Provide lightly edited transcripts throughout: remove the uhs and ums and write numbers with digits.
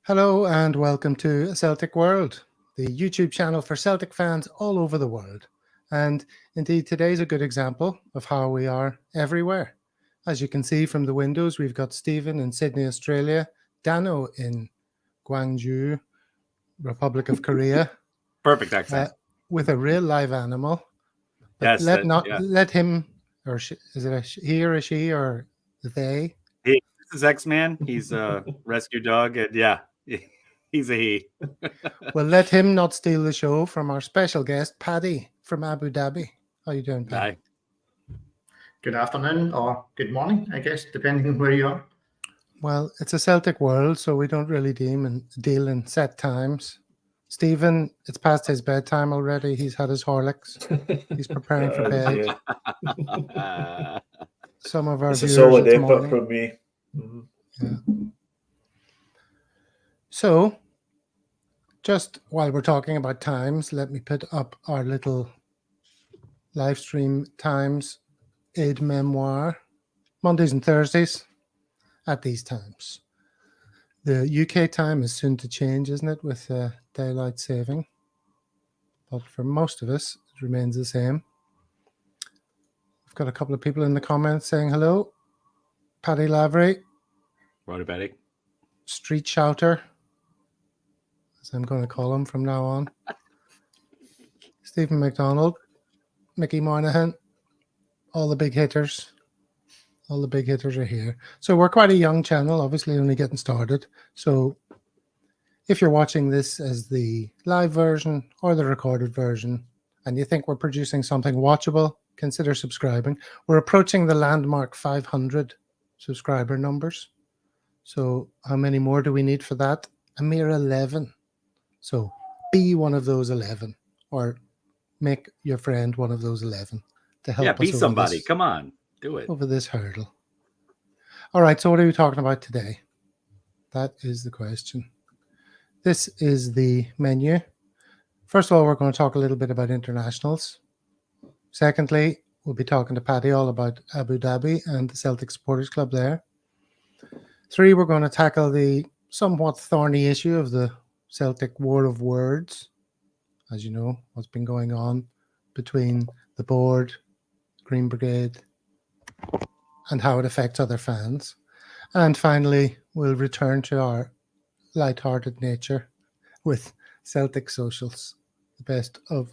Hello and welcome to Celtic World, the YouTube channel for Celtic fans all over the world. And indeed, today's a good example of how we are everywhere. As you can see from the windows, we've got Stephen in Sydney, Australia, Dano in Gwangju, Republic of Korea, Perfect accent. with a real live animal. But Yes, let him, or is it he or a she or they? This is X-Man. He's a rescue dog, and he's a he. Well, let him not steal the show from our special guest, Paddy from Abu Dhabi. How you doing, Paddy? Hi. Good afternoon or good morning, I guess, depending on where you are. Well, it's a Celtic world, so we don't really deal in set times. Stephen, it's past his bedtime already. He's had his Horlicks. He's preparing for bed. Some of our it's viewers, a solid it's effort morning. from me. Mm-hmm. Yeah. So, just while we're talking about times, let me put up our little live stream times aid memoir, Mondays and Thursdays at these times. The UK time is soon to change, isn't it, with daylight saving? But for most of us, it remains the same. I've got a couple of people in the comments saying hello. Paddy Lavery. Righty, Paddy. Street Shouter, as I'm going to call him from now on. Stephen McDonald. Mickey Moynihan. All the big hitters. All the big hitters are here. So we're quite a young channel, obviously only getting started. So if you're watching this as the live version or the recorded version and you think we're producing something watchable, consider subscribing. We're approaching the landmark 500 subscriber numbers. So how many more do we need for that? A mere 11. So be one of those 11 or make your friend one of those 11 to help us. Be somebody. Come on. Do it. Over this hurdle. All right, so what are we talking about today? That is the question. This is the menu. First of all, we're going to talk a little bit about internationals. Secondly, we'll be talking to Paddy all about Abu Dhabi and the Celtic Supporters Club there. 3, we're going to tackle the somewhat thorny issue of the Celtic War of Words. As you know, what's been going on between the board, Green Brigade, and how it affects other fans. And finally, we'll return to our light-hearted nature with Celtic Socials, the best of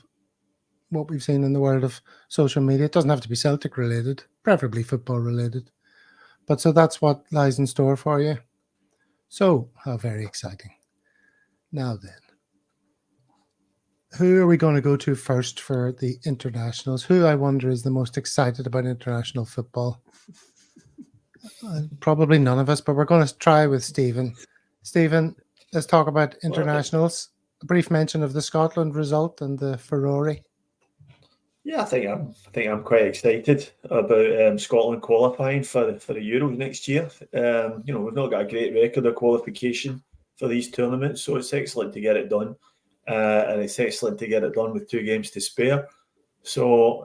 what we've seen in the world of social media. It doesn't have to be Celtic related, preferably football related. But so that's what lies in store for you. So, how very exciting. Now then, who are we going to go to first for the internationals? Who, I wonder, is the most excited about international football? Probably none of us, but we're going to try with Stephen. Stephen, let's talk about internationals. A brief mention of the Scotland result and the furore. Yeah, I think I'm quite excited about Scotland qualifying for the Euros next year. We've not got a great record of qualification for these tournaments, so it's excellent to get it done. And it's excellent to get it done with 2 games to spare. So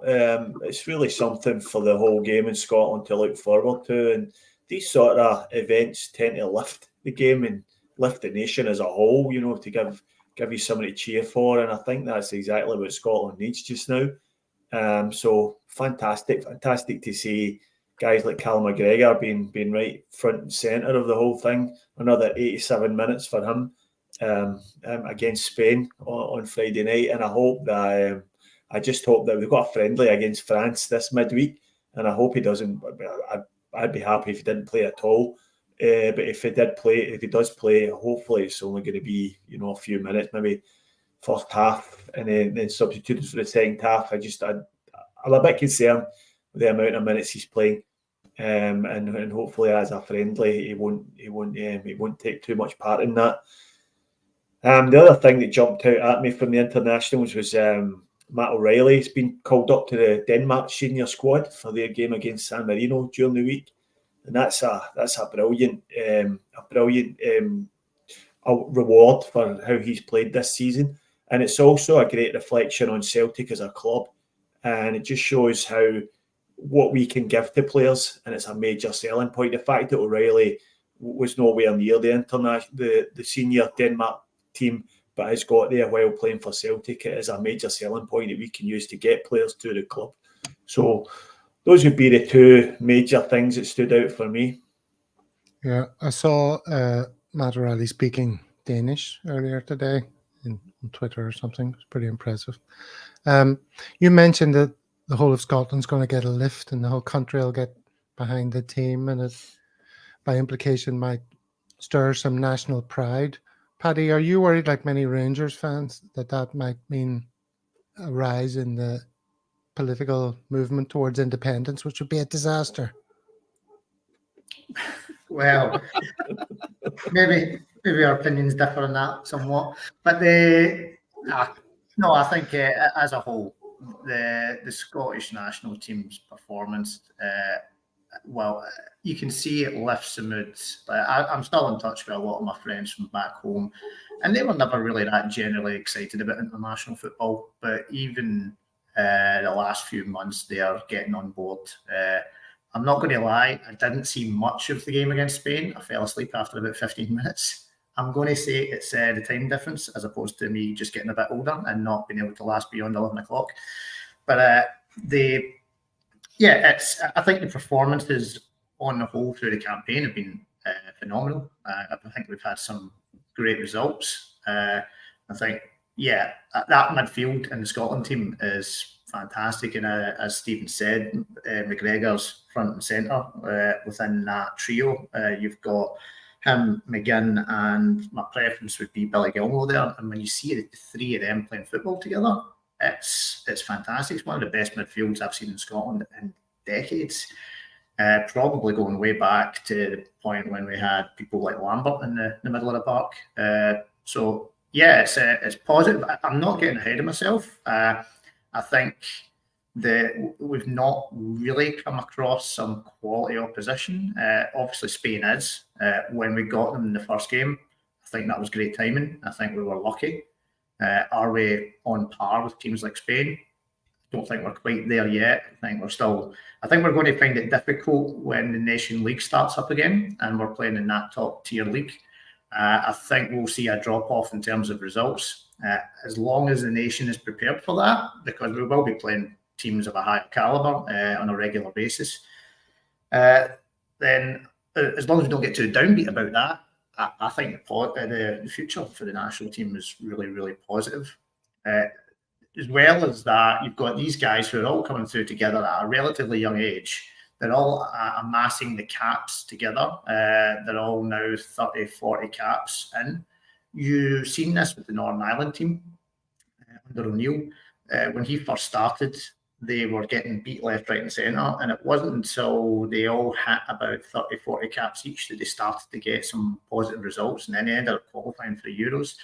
it's really something for the whole game in Scotland to look forward to. And these sort of events tend to lift the game and lift the nation as a whole, to give you something to cheer for. And I think that's exactly what Scotland needs just now. So fantastic to see guys like Callum McGregor being right front and centre of the whole thing. Another 87 minutes for him against Spain on Friday night, and I just hope that we've got a friendly against France this midweek, and I hope he doesn't. I'd be happy if he didn't play at all. But if he does play, hopefully it's only going to be a few minutes, maybe first half, and then substituted for the second half. I'm a bit concerned with the amount of minutes he's playing, and hopefully as a friendly, he won't take too much part in that. The other thing that jumped out at me from the internationals was Matt O'Reilly's been called up to the Denmark senior squad for their game against San Marino during the week, and that's a brilliant reward for how he's played this season, and it's also a great reflection on Celtic as a club, and it just shows what we can give to players, and it's a major selling point. The fact that O'Reilly was nowhere near the senior Denmark team, but has got there while playing for Celtic. It is a major selling point that we can use to get players to the club. So those would be the two major things that stood out for me. Yeah, I saw Matt O'Reilly speaking Danish earlier today on Twitter or something. It's pretty impressive. You mentioned that the whole of Scotland's going to get a lift and the whole country will get behind the team, and it, by implication, might stir some national pride. Paddy, are you worried, like many Rangers fans, that might mean a rise in the political movement towards independence, which would be a disaster? Well, maybe our opinions differ on that somewhat, but no, I think as a whole, the Scottish national team's performance, well, you can see it lifts the moods. I'm still in touch with a lot of my friends from back home, and they were never really that generally excited about international football. But even the last few months, they are getting on board. I'm not going to lie, I didn't see much of the game against Spain. I fell asleep after about 15 minutes. I'm going to say it's the time difference as opposed to me just getting a bit older and not being able to last beyond 11 o'clock. But I think the performances on the whole through the campaign have been phenomenal. I think we've had some great results. I think, that midfield in the Scotland team is fantastic. And as Stephen said, McGregor's front and centre within that trio. You've got him, McGinn, and my preference would be Billy Gilmour there. And when you see the three of them playing football together, it's fantastic. It's one of the best midfields I've seen in Scotland in decades. Probably going way back to the point when we had people like Lambert in the middle of the park. It's positive. I'm not getting ahead of myself. I think that we've not really come across some quality opposition. Obviously, Spain is. When we got them in the first game, I think that was great timing. I think we were lucky. Are we on par with teams like Spain? Don't think we're quite there yet. I think we're going to find it difficult when the Nation League starts up again and we're playing in that top tier league. I think we'll see a drop off in terms of results. As long as the nation is prepared for that, because we will be playing teams of a high caliber on a regular basis, then as long as we don't get too downbeat about that, I think the future for the national team is really, really positive. As well as that, you've got these guys who are all coming through together at a relatively young age. They're all amassing the caps together. They're all now 30, 40 caps in. You've seen this with the Northern Ireland team under O'Neill. When he first started, they were getting beat left, right and centre. And it wasn't until they all hit about 30, 40 caps each that they started to get some positive results. And then they ended up qualifying for the Euros.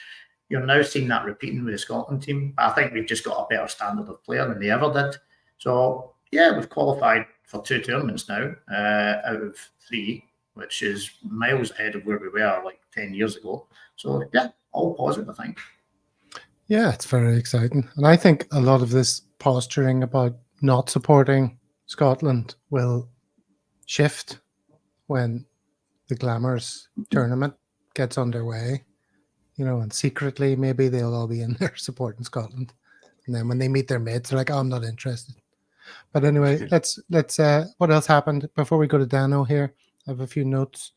You're now seeing that repeating with the Scotland team. But I think we've just got a better standard of player than they ever did. So, we've qualified for 2 tournaments now out of 3, which is miles ahead of where we were like 10 years ago. So, all positive, I think. Yeah, it's very exciting. And I think a lot of this posturing about not supporting Scotland will shift when the glamorous tournament gets underway. And secretly, maybe they'll all be in there supporting Scotland. And then when they meet their mates, they're like, oh, I'm not interested. But anyway, let's what else happened before we go to Dano here? I have a few notes.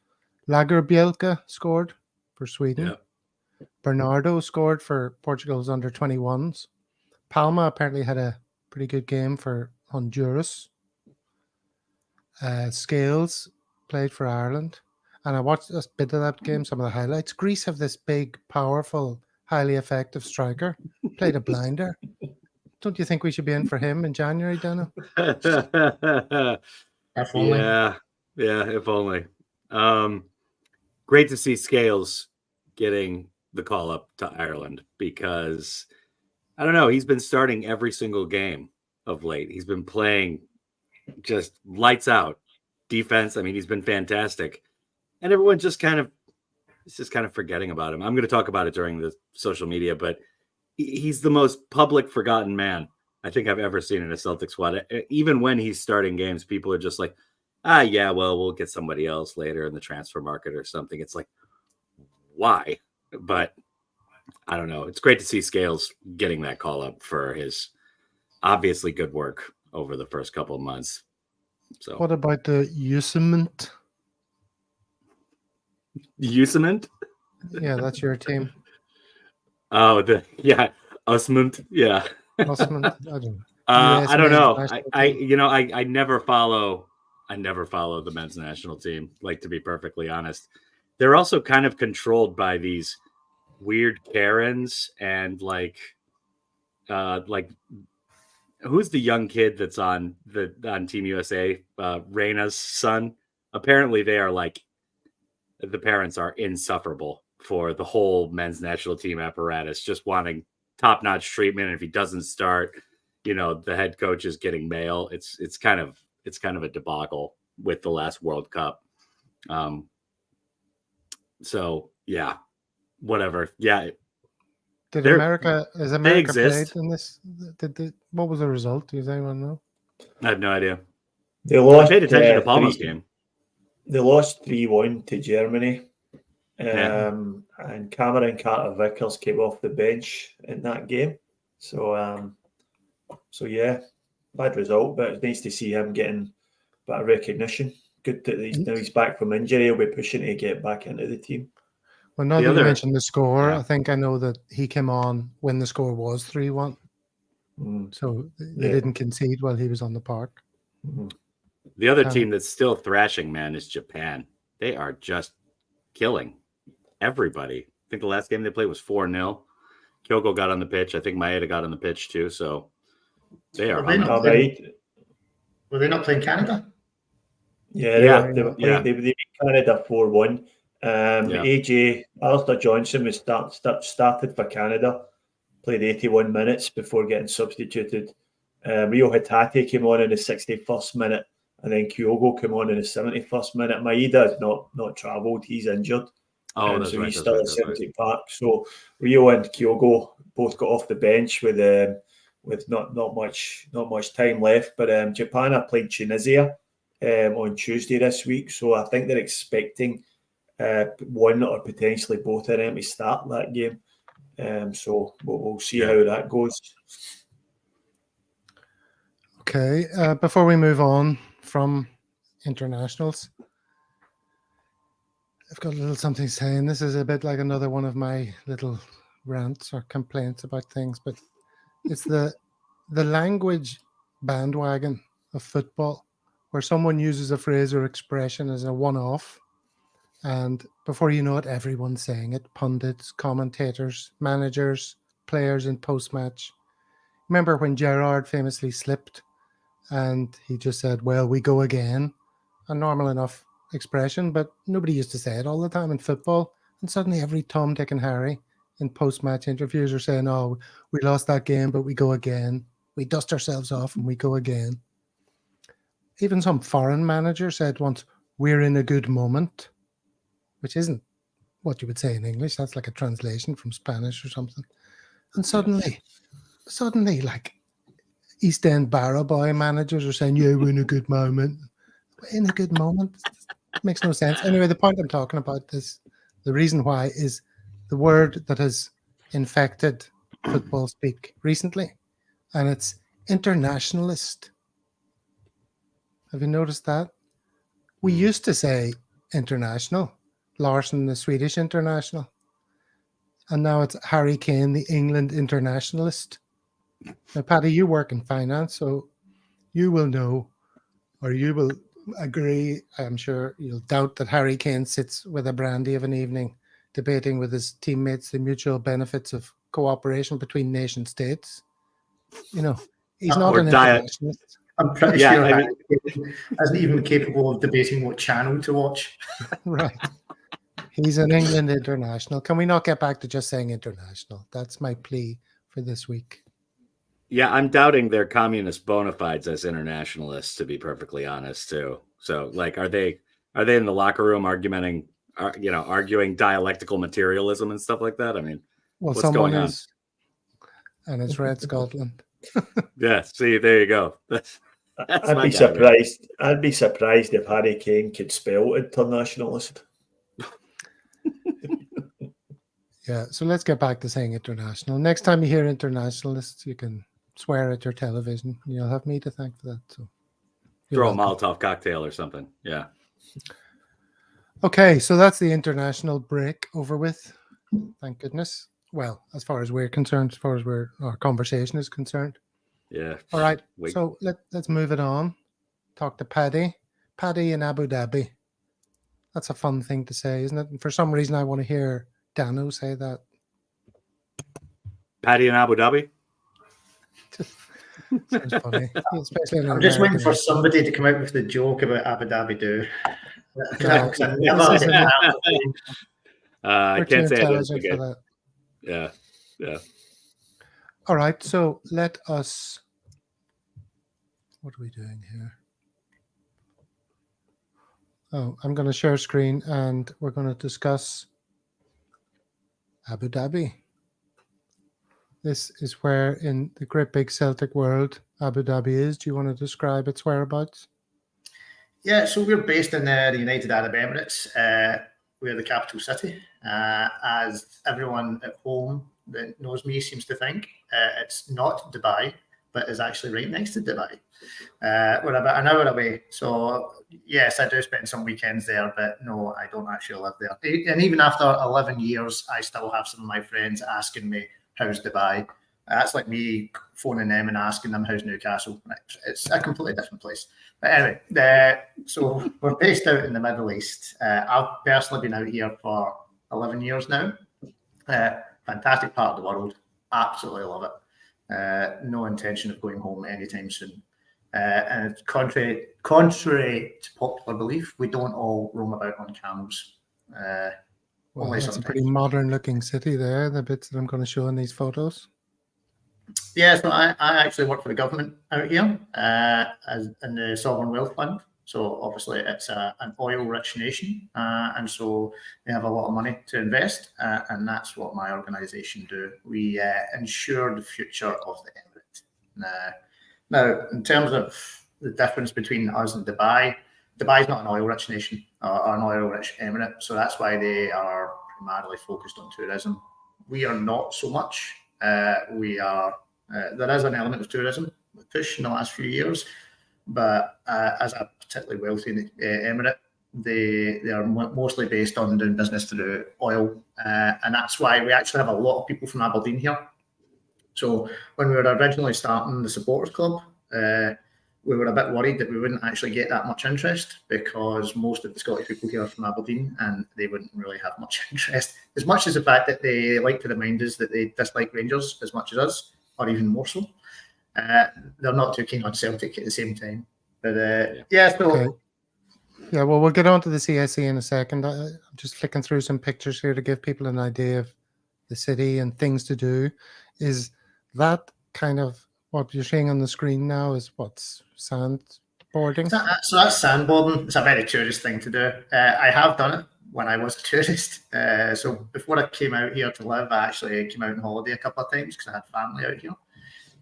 Lagerbielke scored for Sweden. Yeah. Bernardo scored for Portugal's under-21s. Palma apparently had a pretty good game for Honduras. Scales played for Ireland. And I watched a bit of that game, some of the highlights. Greece have this big, powerful, highly effective striker. Played a blinder. Don't you think we should be in for him in January, Dano? If only. Yeah, if only. Great to see Scales getting the call up to Ireland because, I don't know, he's been starting every single game of late. He's been playing just lights out defense. I mean, he's been fantastic. And everyone's just kind of forgetting about him. I'm going to talk about it during the social media, but he's the most public forgotten man I think I've ever seen in a Celtic squad. Even when he's starting games, people are just like, yeah, well, we'll get somebody else later in the transfer market or something. It's like, why? But I don't know. It's great to see Scales getting that call up for his obviously good work over the first couple of months. So What about the Usament? Usament? Yeah, that's your team. Oh, Usment. Yeah. Usament. I don't know. I don't know. national I team. I never follow the men's national team, like, to be perfectly honest. They're also kind of controlled by these weird Karens and like who's the young kid that's on Team USA, Reina's son? Apparently they are like, the parents are insufferable for the whole men's national team apparatus, just wanting top-notch treatment. And if he doesn't start, the head coach is getting mail. It's kind of a debacle with the last World Cup. So yeah, whatever. Yeah. Is They America played exist. in this? What was the result? Does anyone know? I have no idea. They I lost. paid attention to Palma's game. They lost 3-1 to Germany. Yeah. And Cameron Carter-Vickers came off the bench in that game. So yeah, bad result, but it's nice to see him getting a bit of recognition. Good that he's back from injury. He'll be pushing to get back into the team. Well, now that you mentioned the score, I think I know that he came on when the score was 3-1. So they didn't concede while he was on the park. The other team that's still thrashing, man, is Japan. They are just killing everybody. I think the last game they played was 4-0. Kyoko got on the pitch. I think Maeda got on the pitch too. So they are on Were they not playing Canada? Yeah, they beat Canada 4-1. AJ Alistair Johnson was started for Canada, played 81 minutes before getting substituted. Rio Hatate came on in the 61st minute, and then Kyogo came on in the 71st minute. Maeda has not travelled; he's injured, so he's still at Celtic Park. So Rio and Kyogo both got off the bench with not much time left. But Japan have played Tunisia on Tuesday this week, so I think they're expecting one or potentially both of them to start that game. So we'll see how that goes. Okay, before we move on from internationals, I've got a little something saying. This is a bit like another one of my little rants or complaints about things, but it's the language bandwagon of football, where someone uses a phrase or expression as a one-off, and before you know it, everyone's saying it. Pundits, commentators, managers, players in post-match. Remember when Gerrard famously slipped and he just said, "Well, we go again," a normal enough expression, but nobody used to say it all the time in football. And suddenly every Tom, Dick and Harry in post-match interviews are saying, "Oh, we lost that game, but we go again. We dust ourselves off and we go again." Even some foreign manager said once, "We're in a good moment," which isn't what you would say in English. That's like a translation from Spanish or something. And suddenly, like East End Barra Boy managers are saying, "Yeah, we're in a good moment." In a good moment? It makes no sense. Anyway, the point I'm talking about is the reason why is the word that has infected football speak recently, and it's internationalist. Have you noticed that? We used to say international, Larsson, the Swedish international, and now it's Harry Kane, the England internationalist. Now, Paddy, you work in finance, so you will know, or you will agree, I'm sure you'll doubt, that Harry Kane sits with a brandy of an evening debating with his teammates the mutual benefits of cooperation between nation states. He's not an internationalist. I'm pretty sure Harry Kane isn't even capable of debating what channel to watch. Right. He's an England international. Can we not get back to just saying international? That's my plea for this week. Yeah, I'm doubting their communist bona fides as internationalists, to be perfectly honest, too. So, like, are they in the locker room arguing dialectical materialism and stuff like that? I mean, well, what's going on? And it's Red Scotland. Yeah, see, there you go. That's I'd my be guy, man. surprised. I'd be surprised if Harry Kane could spell internationalist. Yeah, so let's get back to saying international. Next time you hear internationalists, you can swear at your television. You'll have me to thank for that. So you're Throw a welcome. Molotov cocktail or something. Yeah. Okay, so that's the international break over with. Thank goodness. Well, as far as we're concerned, as far as our conversation is concerned. Yeah. All right, Wait. so let's move it on. Talk to Paddy. Paddy in Abu Dhabi. That's a fun thing to say, isn't it? And for some reason, I want to hear Dano say that. Paddy in Abu Dhabi. Sounds funny, especially in an I'm just waiting American for accent. somebody to come out with the joke about Abu Dhabi do. No, Because I this never isn't- get I We're too can't say I didn't intelligent think for it. that. Yeah. All right, so let us. What are we doing here? Oh, I'm going to share screen and we're going to discuss Abu Dhabi. This is where in the great big Celtic world Abu Dhabi is. Do you want to describe its whereabouts? Yeah, so we're based in the United Arab Emirates. We're the capital city. As everyone at home that knows me seems to think, it's not Dubai, but is actually right next to Dubai. We're about an hour away. So, yes, I do spend some weekends there, but no, I don't actually live there. And even after 11 years, I still have some of my friends asking me, how's Dubai? That's like me phoning them and asking them, how's Newcastle? It's a completely different place. But anyway, so we're based out in the Middle East. I've personally been out here for 11 years now. Fantastic part of the world. Absolutely love it. No intention of going home anytime soon. And contrary to popular belief, we don't all roam about on camels. Well, Only that's a sometimes. pretty modern looking city there, the bits that I'm going to show in these photos. Yeah, so I actually work for the government out here as in the Sovereign Wealth Fund. So obviously it's an oil-rich nation, and so they have a lot of money to invest, and that's what my organisation do. We ensure the future of the emirate. Now, in terms of the difference between us and Dubai, Dubai's not an oil-rich nation or an oil-rich emirate, so that's why they are primarily focused on tourism. We are not so much. We are. There is an element of tourism push in the last few years, but as a particularly wealthy emirate, they are mostly based on doing business through oil, and that's why we actually have a lot of people from Aberdeen here. So when we were originally starting the supporters club, we were a bit worried that we wouldn't actually get that much interest because most of the Scottish people here are from Aberdeen and they wouldn't really have much interest, as much as the fact that they like to remind us that they dislike Rangers as much as us, or even more so. They're not too keen on Celtic at the same time. But so... Okay. Yeah, well, we'll get on to the CSC in a second. I'm just flicking through some pictures here to give people an idea of the city and things to do. Is that kind of what you're seeing on the screen now is what's sandboarding? So that's sandboarding. It's a very tourist thing to do. I have done it when I was a tourist. So before I came out here to live, I actually came out on holiday a couple of times because I had family out here.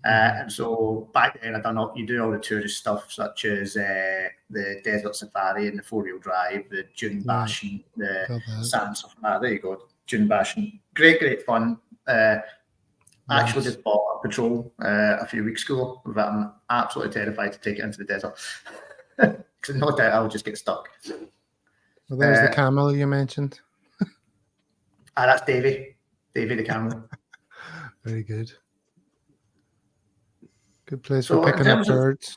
And so back then, you do all the tourist stuff such as the desert safari and the 4-wheel drive, the dune bashing, the sand stuff. There you go, dune bashing. Great fun. Actually just bought a patrol a few weeks ago, but I'm absolutely terrified to take it into the desert because no doubt I'll just get stuck. Well, there's the camel you mentioned. That's Davy the camel. Very good. Good place for picking up birds.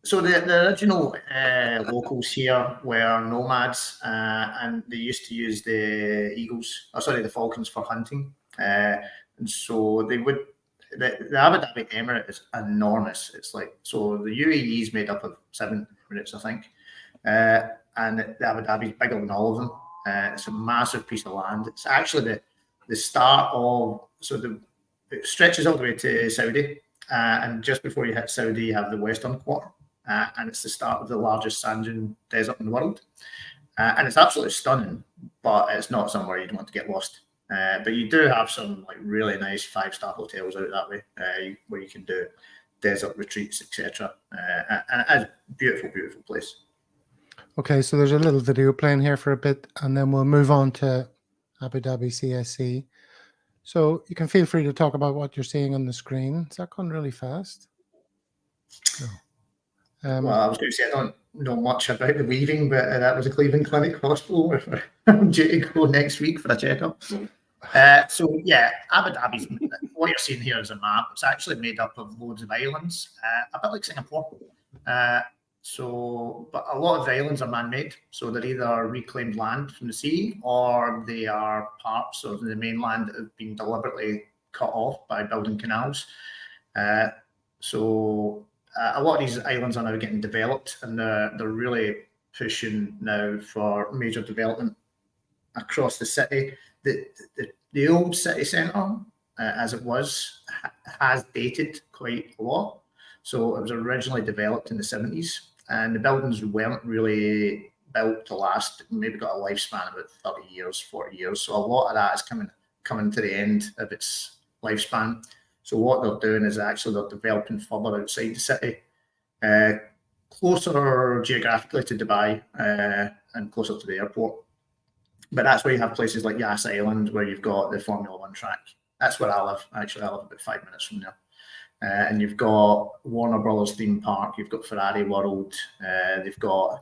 So the original locals here were nomads, and they used to use the the falcons for hunting. And so they would. The Abu Dhabi Emirate is enormous. It's like, so the UAE is made up of 7 emirates, I think, and the Abu Dhabi is bigger than all of them. It's a massive piece of land. It's actually the start of, it stretches all the way to Saudi, and just before you hit Saudi, you have the Western Quarter, and it's the start of the largest sand dune desert in the world, and it's absolutely stunning, but it's not somewhere you'd want to get lost. But you do have some like really nice 5-star hotels out that way where you can do it. desert retreats, etc. And it's a beautiful, beautiful place. Okay, so there's a little video playing here for a bit, and then we'll move on to Abu Dhabi CSC. So you can feel free to talk about what you're seeing on the screen. Is that going really fast? No. Well, I was going to say I don't know much about the weaving, but that was a Cleveland Clinic Hospital where I'm due to go next week for a checkup. So yeah, Abu Dhabi's, what you're seeing here is a map. It's actually made up of loads of islands, a bit like Singapore. But a lot of the islands are man-made, so they're either reclaimed land from the sea or they are parts of the mainland that have been deliberately cut off by building canals. A lot of these islands are now getting developed, and they're really pushing now for major development across the city. The old city centre, as it was, has dated quite a lot. So it was originally developed in the 70s, and the buildings weren't really built to last. Maybe got a lifespan of about 30 years, 40 years. So a lot of that is coming to the end of its lifespan. So what they're doing is actually they're developing further outside the city, closer geographically to Dubai and closer to the airport. But that's where you have places like Yas Island, where you've got the Formula One track. That's where I live. Actually, I live about 5 minutes from there. And you've got Warner Brothers theme park. You've got Ferrari World. They've got a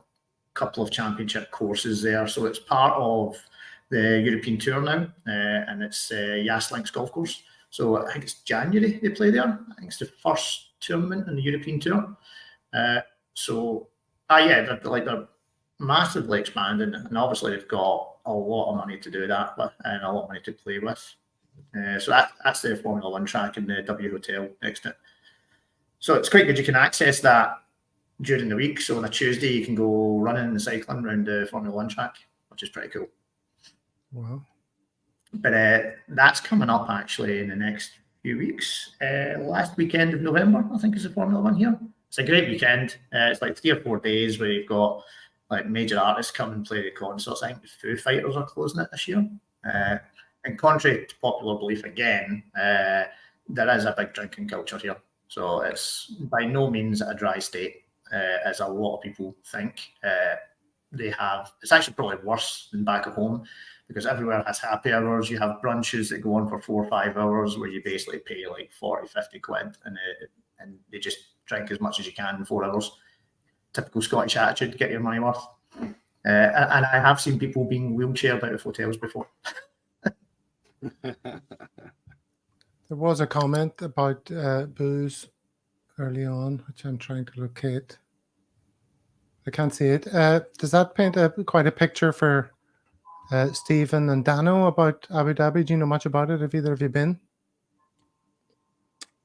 couple of championship courses there. So it's part of the European Tour now, and it's Yas Links Golf Course. So I think it's January they play there. I think it's the first tournament in the European Tour. They're massively expanding, and obviously they've got a lot of money to do that with, and a lot of money to play with. So that's the Formula One track in the W Hotel next to it. So it's quite good. You can access that during the week. So on a Tuesday, you can go running and cycling around the Formula One track, which is pretty cool. Wow. But that's coming up actually in the next few weeks. Last weekend of November, I think, is the Formula One here. It's a great weekend. It's like 3 or 4 days where you've got like major artists come and play the concerts. I think the Foo Fighters are closing it this year. And contrary to popular belief, again, there is a big drinking culture here. So it's by no means a dry state, as a lot of people think. It's actually probably worse than back at home, because everywhere has happy hours. You have brunches that go on for 4 or 5 hours where you basically pay like 40, 50 quid and they just drink as much as you can in 4 hours. Typical Scottish attitude, get your money worth. And I have seen people being wheelchaired out of hotels before. There was a comment about booze early on, which I'm trying to locate. I can't see it. Does that paint quite a picture for Stephen and Dano about Abu Dhabi? Do you know much about it? Have either of you been?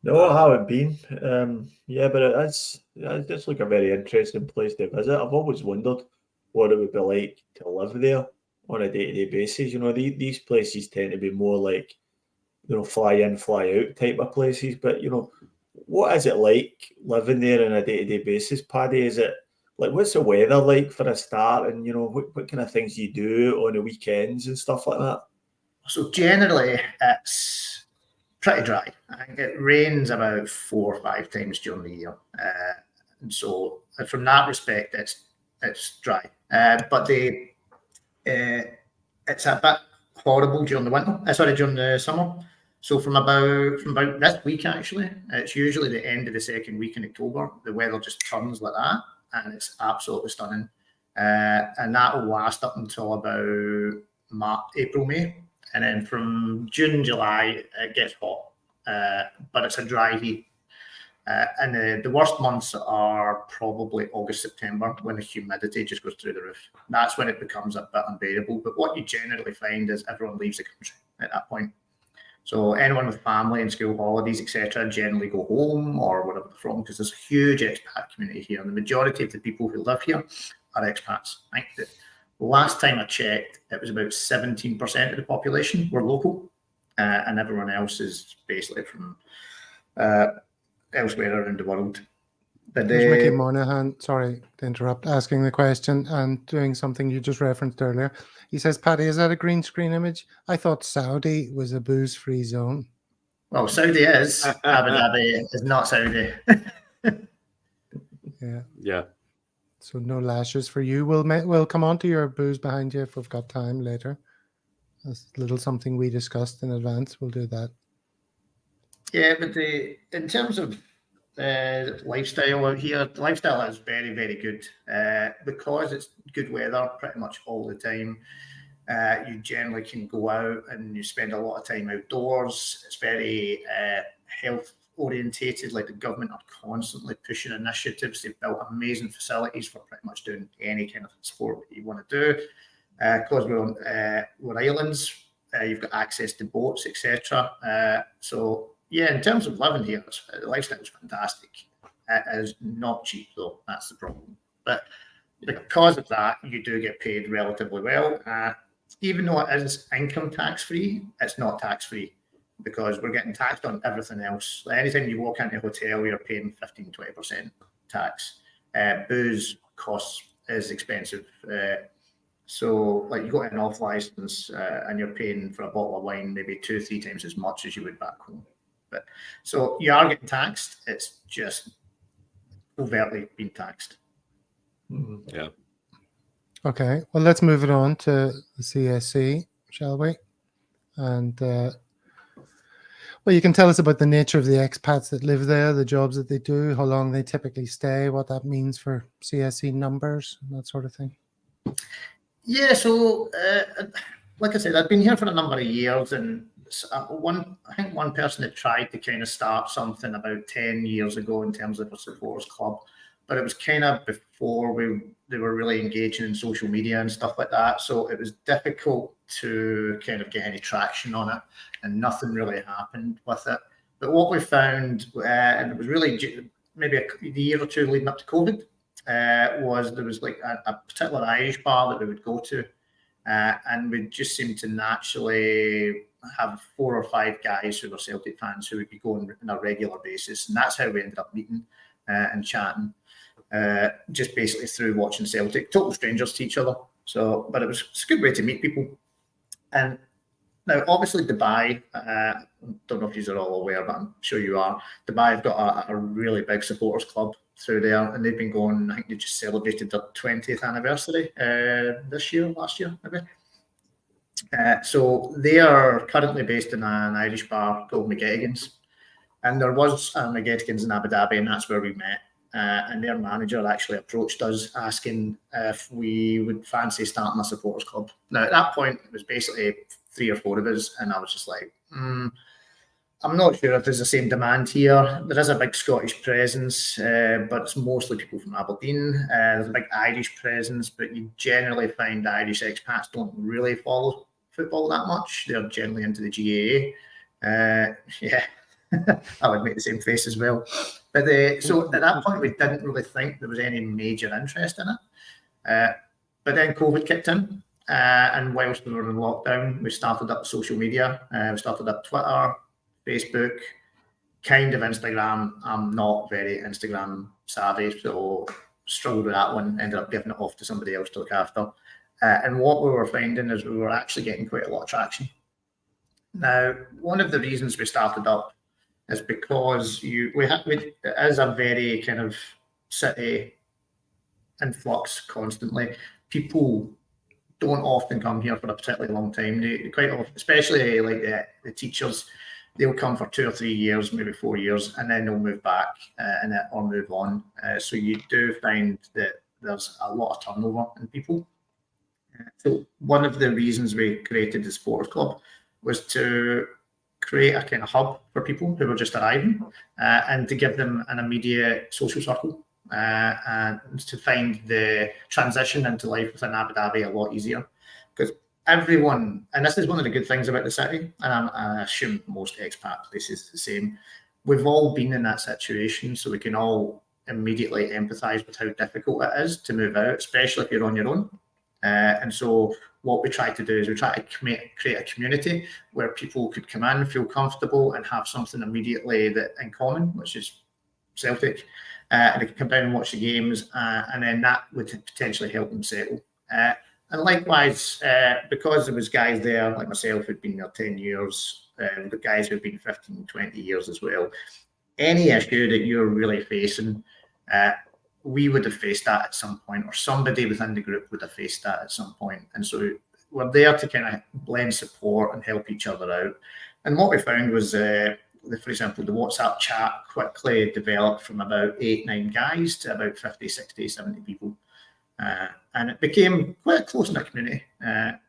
No, I haven't been. But it's like a very interesting place to visit. I've always wondered what it would be like to live there on a day-to-day basis. You know, these places tend to be more like, you know, fly in, fly out type of places. But, you know, what is it like living there on a day-to-day basis, Paddy? Is it like, what's the weather like for a start? And, you know, what kind of things you do on the weekends and stuff like that? So generally, it's pretty dry. I think it rains about 4 or 5 times during the year. And so from that respect, it's dry. But it's a bit horrible during the winter. During the summer. So from about this week, actually, it's usually the end of the second week in October. The weather just turns like that, and it's absolutely stunning. And that will last up until about April, May. And then from June, July, it gets hot. But it's a dry heat. And the worst months are probably August, September, when the humidity just goes through the roof. That's when it becomes a bit unbearable. But what you generally find is everyone leaves the country at that point. So anyone with family and school holidays, etc., generally go home or wherever they're from, because there's a huge expat community here. And the majority of the people who live here are expats. I think that last time I checked, it was about 17% of the population were local, and everyone else is basically from elsewhere around the world. But There's Mickey Monahan, sorry to interrupt, asking the question and doing something you just referenced earlier. He says, Paddy, is that a green screen image? I thought Saudi was a booze-free zone. Well, Saudi is. Abu Dhabi is not Saudi. Yeah. Yeah. So no lashes for you. We'll come on to your booze behind you if we've got time later. That's a little something we discussed in advance. We'll do that. Yeah, but in terms of lifestyle out here, the lifestyle is very, very good. Because it's good weather pretty much all the time. You generally can go out and you spend a lot of time outdoors. It's very health orientated. Like the government are constantly pushing initiatives. They've built amazing facilities for pretty much doing any kind of sport that you want to do. Because we're islands, you've got access to boats, etc. So yeah, in terms of living here, the lifestyle is fantastic. It is not cheap though. That's the problem. But because of that, you do get paid relatively well. Even though it is income tax free, it's not tax free because we're getting taxed on everything else. Like anytime you walk into a hotel, you're paying 15-20% tax. Booze costs is expensive. So like you got an off license and you're paying for a bottle of wine maybe 2-3 times as much as you would back home. But so you are getting taxed. It's just overtly being taxed. Yeah. Okay. Well, let's move it on to the CSC, shall we? And well, you can tell us about the nature of the expats that live there, the jobs that they do, how long they typically stay, what that means for CSC numbers, and that sort of thing. Yeah, so like I said, I've been here for a number of years, and I think one person had tried to kind of start something about 10 years ago in terms of a supporters club, but it was kind of before they were really engaging in social media and stuff like that. So it was difficult to kind of get any traction on it, and nothing really happened with it. But what we found, and it was really maybe a year or two leading up to COVID, was there was like a particular Irish bar that we would go to, and we just seemed to naturally have 4 or 5 guys who were Celtic fans who would be going on a regular basis, and that's how we ended up meeting and chatting, just basically through watching Celtic, total strangers to each other. So, but it's a good way to meet people. And now, obviously, Dubai, don't know if you are all aware, but I'm sure you are. Dubai have got a really big supporters club through there, and they've been going, I think they just celebrated their 20th anniversary last year, maybe. So they are currently based in an Irish bar called McGettigan's. And there was a McGettigan's in Abu Dhabi, and that's where we met. And their manager actually approached us asking if we would fancy starting a supporters club. Now, at that point, it was basically 3 or 4 of us, and I was just like, I'm not sure if there's the same demand here. There is a big Scottish presence, but it's mostly people from Aberdeen. There's a big Irish presence, but you generally find Irish expats don't really follow football that much. They're generally into the GAA. Yeah, I would make the same face as well. But so at that point, we didn't really think there was any major interest in it. But then COVID kicked in. And whilst we were in lockdown, we started up social media. We started up Twitter, Facebook, kind of Instagram. I'm not very Instagram savvy, so struggled with that one, ended up giving it off to somebody else to look after. And what we were finding is we were actually getting quite a lot of traction. Now, one of the reasons we started up is because it is a very kind of city in flux constantly. People don't often come here for a particularly long time. They quite often, especially like the teachers, they'll come for 2 or 3 years, maybe 4 years, and then they'll move back or move on. So you do find that there's a lot of turnover in people. So one of the reasons we created the supporters club was to create a kind of hub for people who were just arriving, and to give them an immediate social circle, and to find the transition into life within Abu Dhabi a lot easier. Because everyone, and this is one of the good things about the city, and I assume most expat places the same, we've all been in that situation, so we can all immediately empathise with how difficult it is to move out, especially if you're on your own. And so what we try to do is we try to create a community where people could come in, feel comfortable, and have something immediately that in common, which is Celtic. And they could come down and watch the games, and then that would potentially help them settle. And likewise, because there was guys there like myself who'd been there 10 years, the guys who've been 15, 20 years as well, any issue that you're really facing, we would have faced that at some point, or somebody within the group would have faced that at some point. And so we're there to kind of blend support and help each other out. And what we found was, for example, the WhatsApp chat quickly developed from about 8, 9 guys to about 50, 60, 70 people. And it became quite a close-knit community,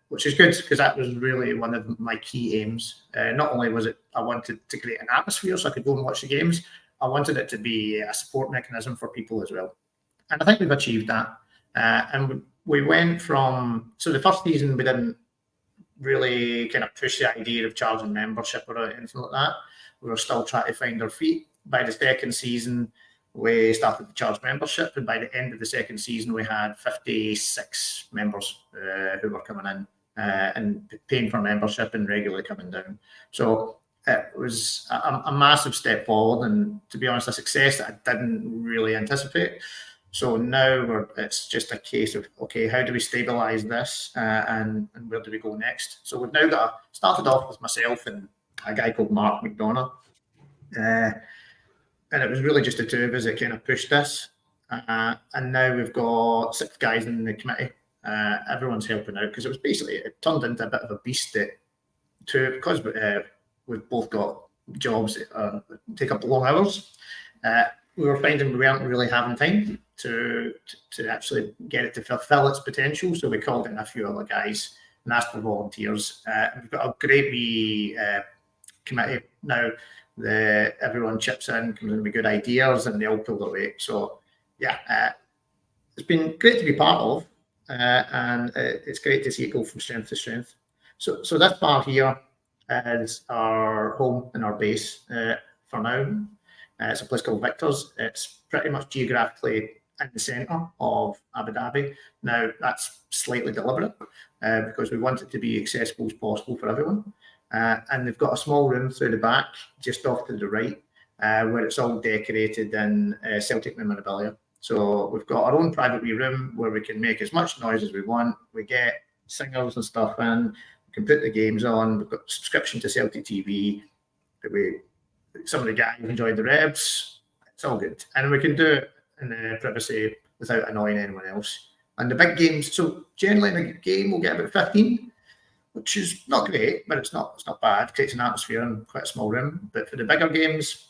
which is good, because that was really one of my key aims. Not only was it I wanted to create an atmosphere so I could go and watch the games, I wanted it to be a support mechanism for people as well. And I think we've achieved that. And we went from, so the first season we didn't really kind of push the idea of charging membership or anything like that. We were still trying to find our feet. By the second season, we started to charge membership, and by the end of the second season, we had 56 members who were coming in and paying for membership and regularly coming down. So it was a massive step forward, and to be honest, a success that I didn't really anticipate. So now it's just a case of, okay, how do we stabilise this and where do we go next? So we've now started off with myself and a guy called Mark McDonough. And it was really just the two of us that kind of pushed this. And now we've got 6 guys in the committee. Everyone's helping out, because it was basically, it turned into a bit of a beast because we've both got jobs that take up long hours. We were finding we weren't really having time to actually get it to fulfill its potential. So we called in a few other guys and asked for volunteers. We've got a great wee committee now. Everyone chips in, comes in with good ideas, and they all pull their weight. So yeah, it's been great to be part of, and it's great to see it go from strength to strength. So this bar here is our home and our base for now. It's a place called Victor's. It's pretty much geographically in the centre of Abu Dhabi. Now, that's slightly deliberate because we want it to be accessible as possible for everyone. And they've got a small room through the back, just off to the right, where it's all decorated in Celtic memorabilia. So we've got our own private wee room where we can make as much noise as we want. We get singers and stuff in. We can put the games on. We've got subscription to Celtic TV. Some of the guys enjoy the Rebs. It's all good. And we can do it in the privacy without annoying anyone else. And the big games, so generally in a game we'll get about 15, which is not great, but it's not bad. It creates an atmosphere in quite a small room. But for the bigger games,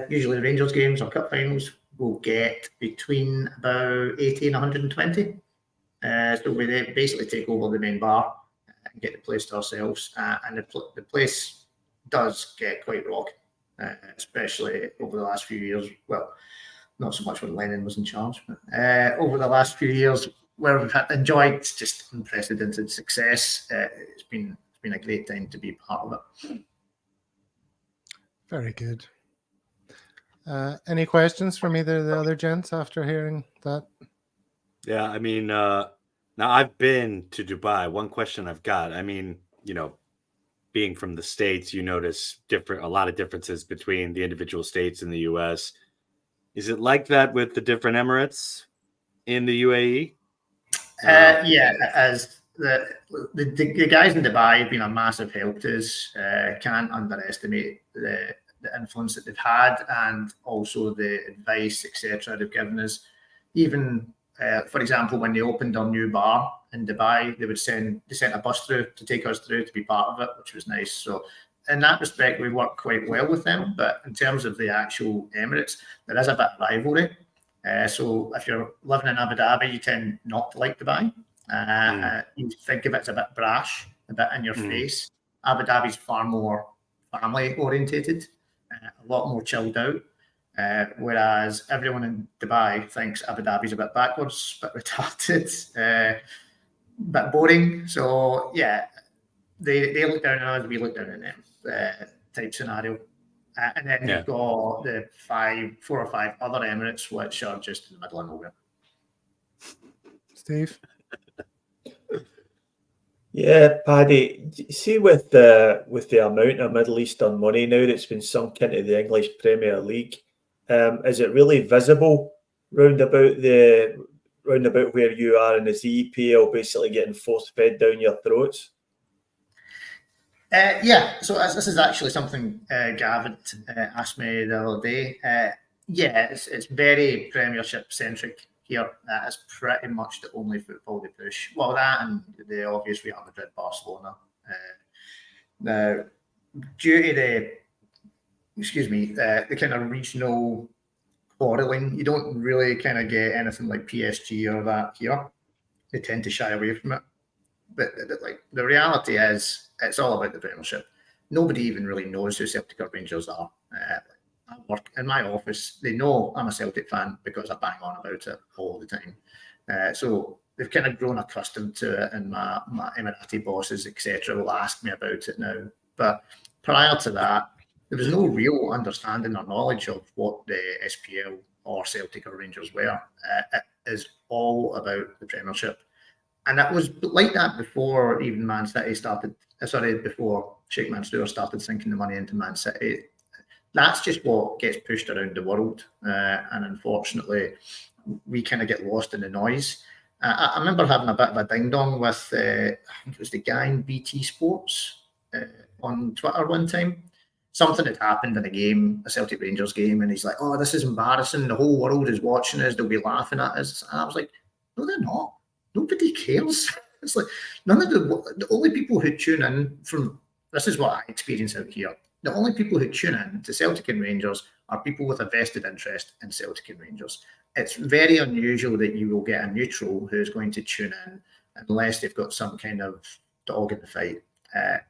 usually Rangers games or cup finals, we'll get between about 80 and 120. So we basically take over the main bar and get the place to ourselves. And the place does get quite rocking, especially over the last few years. Well, not so much when Lennon was in charge, but over the last few years, where we've enjoyed just unprecedented success. It's been a great time to be part of it. Very good. Any questions from either of the other gents after hearing that? Yeah, I mean, now I've been to Dubai. One question I've got, I mean, being from the States, you notice a lot of differences between the individual states in the US. Is it like that with the different Emirates in the UAE? Yeah, as the guys in Dubai have been a massive help to us. Can't underestimate the influence that they've had, and also the advice, etc. they've given us. Even, for example, when they opened our new bar in Dubai, they sent a bus through to take us through to be part of it, which was nice. So in that respect, we work quite well with them. But in terms of the actual Emirates, there is a bit of rivalry. So if you're living in Abu Dhabi, you tend not to like Dubai. You think of it as a bit brash, a bit in your face. Abu Dhabi's far more family orientated, a lot more chilled out. Whereas everyone in Dubai thinks Abu Dhabi's a bit backwards, a bit retarded, a bit boring. So yeah, they look down on us, we look down on them, type scenario. And then you've got the 4 or 5 other Emirates, which are just in the middle of nowhere. Steve? Yeah, Paddy, see with the amount of Middle Eastern money now that's been sunk into the English Premier League, is it really visible round about the round about where you are, and is the EPL basically getting force-fed down your throats? Yeah, so this is actually something Gavin asked me the other day. Yeah, it's very Premiership-centric here. It's pretty much the only football they push. Well, that and the obvious Real Madrid, Barcelona. Now, due to the kind of regional quarrelling, you don't really kind of get anything like PSG or that here. They tend to shy away from it. But like the reality is, it's all about the Premiership. Nobody even really knows who Celtic or Rangers are. I work in my office. They know I'm a Celtic fan because I bang on about it all the time. So they've kind of grown accustomed to it, and my Emirati bosses, etc., will ask me about it now. But prior to that, there was no real understanding or knowledge of what the SPL or Celtic or Rangers were. It is all about the Premiership. And that was like that before even Man City started, before Sheikh Mansour started sinking the money into Man City. That's just what gets pushed around the world. And unfortunately, we kind of get lost in the noise. I remember having a bit of a ding-dong with, I think it was the guy in BT Sports on Twitter one time. Something had happened in a game, a Celtic Rangers game, and he's like, "Oh, this is embarrassing. The whole world is watching us. They'll be laughing at us." And I was like, "No, they're not. Nobody cares." It's like none of the only people who tune in from this is what I experience out here. The only people who tune in to Celtic and Rangers are people with a vested interest in Celtic and Rangers. It's very unusual that you will get a neutral who's going to tune in unless they've got some kind of dog in the fight.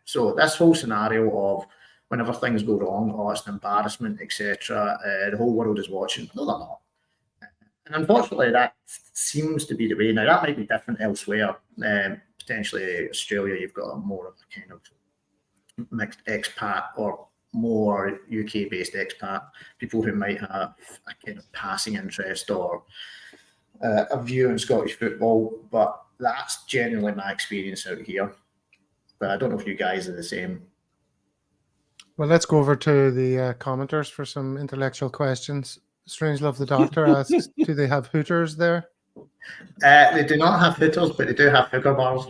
So this whole scenario of whenever things go wrong, oh, it's an embarrassment, etc. The whole world is watching. No, they're not. And unfortunately, that seems to be the way. Now, that might be different elsewhere. Potentially, Australia, you've got more of a kind of mixed expat or more UK-based expat, people who might have a kind of passing interest or a view on Scottish football. But that's generally my experience out here. But I don't know if you guys are the same. Well, let's go over to the commenters for some intellectual questions. Strangelove the Doctor asks, do they have hooters there? They do not have hooters, but they do have hooker bars.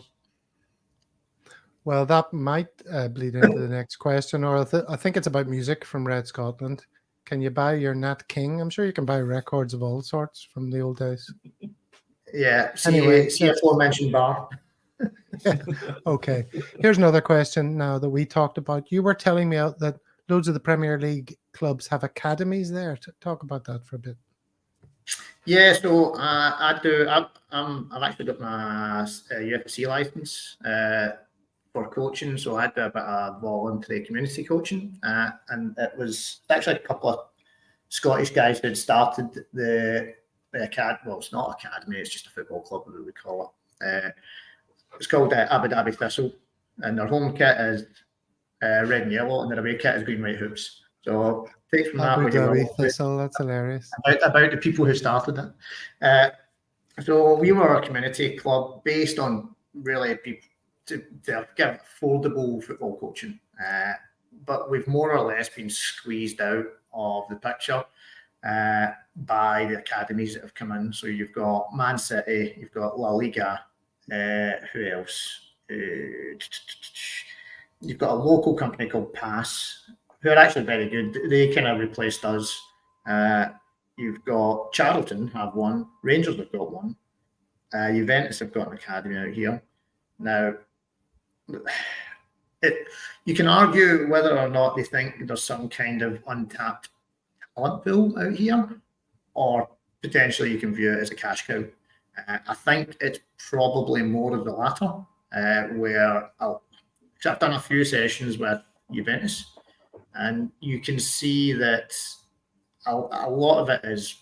Well, that might bleed into the next question, or I think it's about music from Red Scotland. Can you buy your Nat King? I'm sure you can buy records of all sorts from the old days. Yeah, Anyway, see aforementioned bar. Yeah. Okay, here's another question now that we talked about. You were telling me out that loads of the Premier League clubs have academies there. Talk about that for a bit. Yeah, so I do. I've actually got my UFC license for coaching, so I do a bit of voluntary community coaching, and it was actually a couple of Scottish guys who had started the academy. Well, it's not academy; it's just a football club, as we call it. It's called Abu Dhabi Thistle, and their home kit is red and yellow, and their away kit is green, white hoops. So take from that Abu what you Dhabi will. Thistle, that's hilarious. About the people who started it. So we were a community club based on really people to give affordable football coaching, but we've more or less been squeezed out of the picture by the academies that have come in. So you've got Man City, you've got La Liga. Who else? You've got a local company called Pass, who are actually very good. They kind of replaced us. You've got Charlton have one, Rangers have got one, Juventus have got an academy out here. Now, you can argue whether or not they think there's some kind of untapped talent pool out here, or potentially you can view it as a cash cow. I think it's probably more of the latter, where I've done a few sessions with Juventus, and you can see that a lot of it is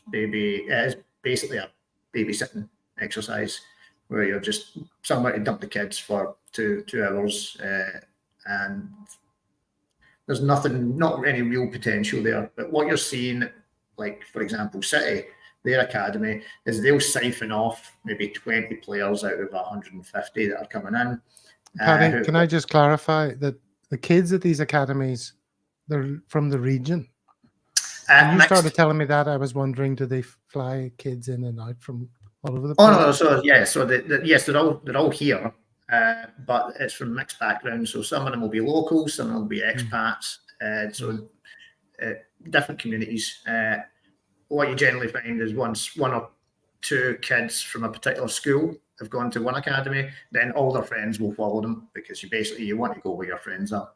basically a babysitting exercise, where you're just somewhere to dump the kids for two hours, and there's not any real potential there. But what you're seeing, like for example, City, their academy, is they'll siphon off maybe 20 players out of 150 that are coming in. Paddy, can I just clarify that the kids at these academies, they're from the region? When you started telling me that, I was wondering, do they fly kids in and out from all over the Oh place? no, so yeah, so yes, they're all here, but it's from mixed backgrounds. So some of them will be locals, some will be expats. Different communities. What you generally find is once one or two kids from a particular school have gone to one academy, then all their friends will follow them because you want to go where your friends are.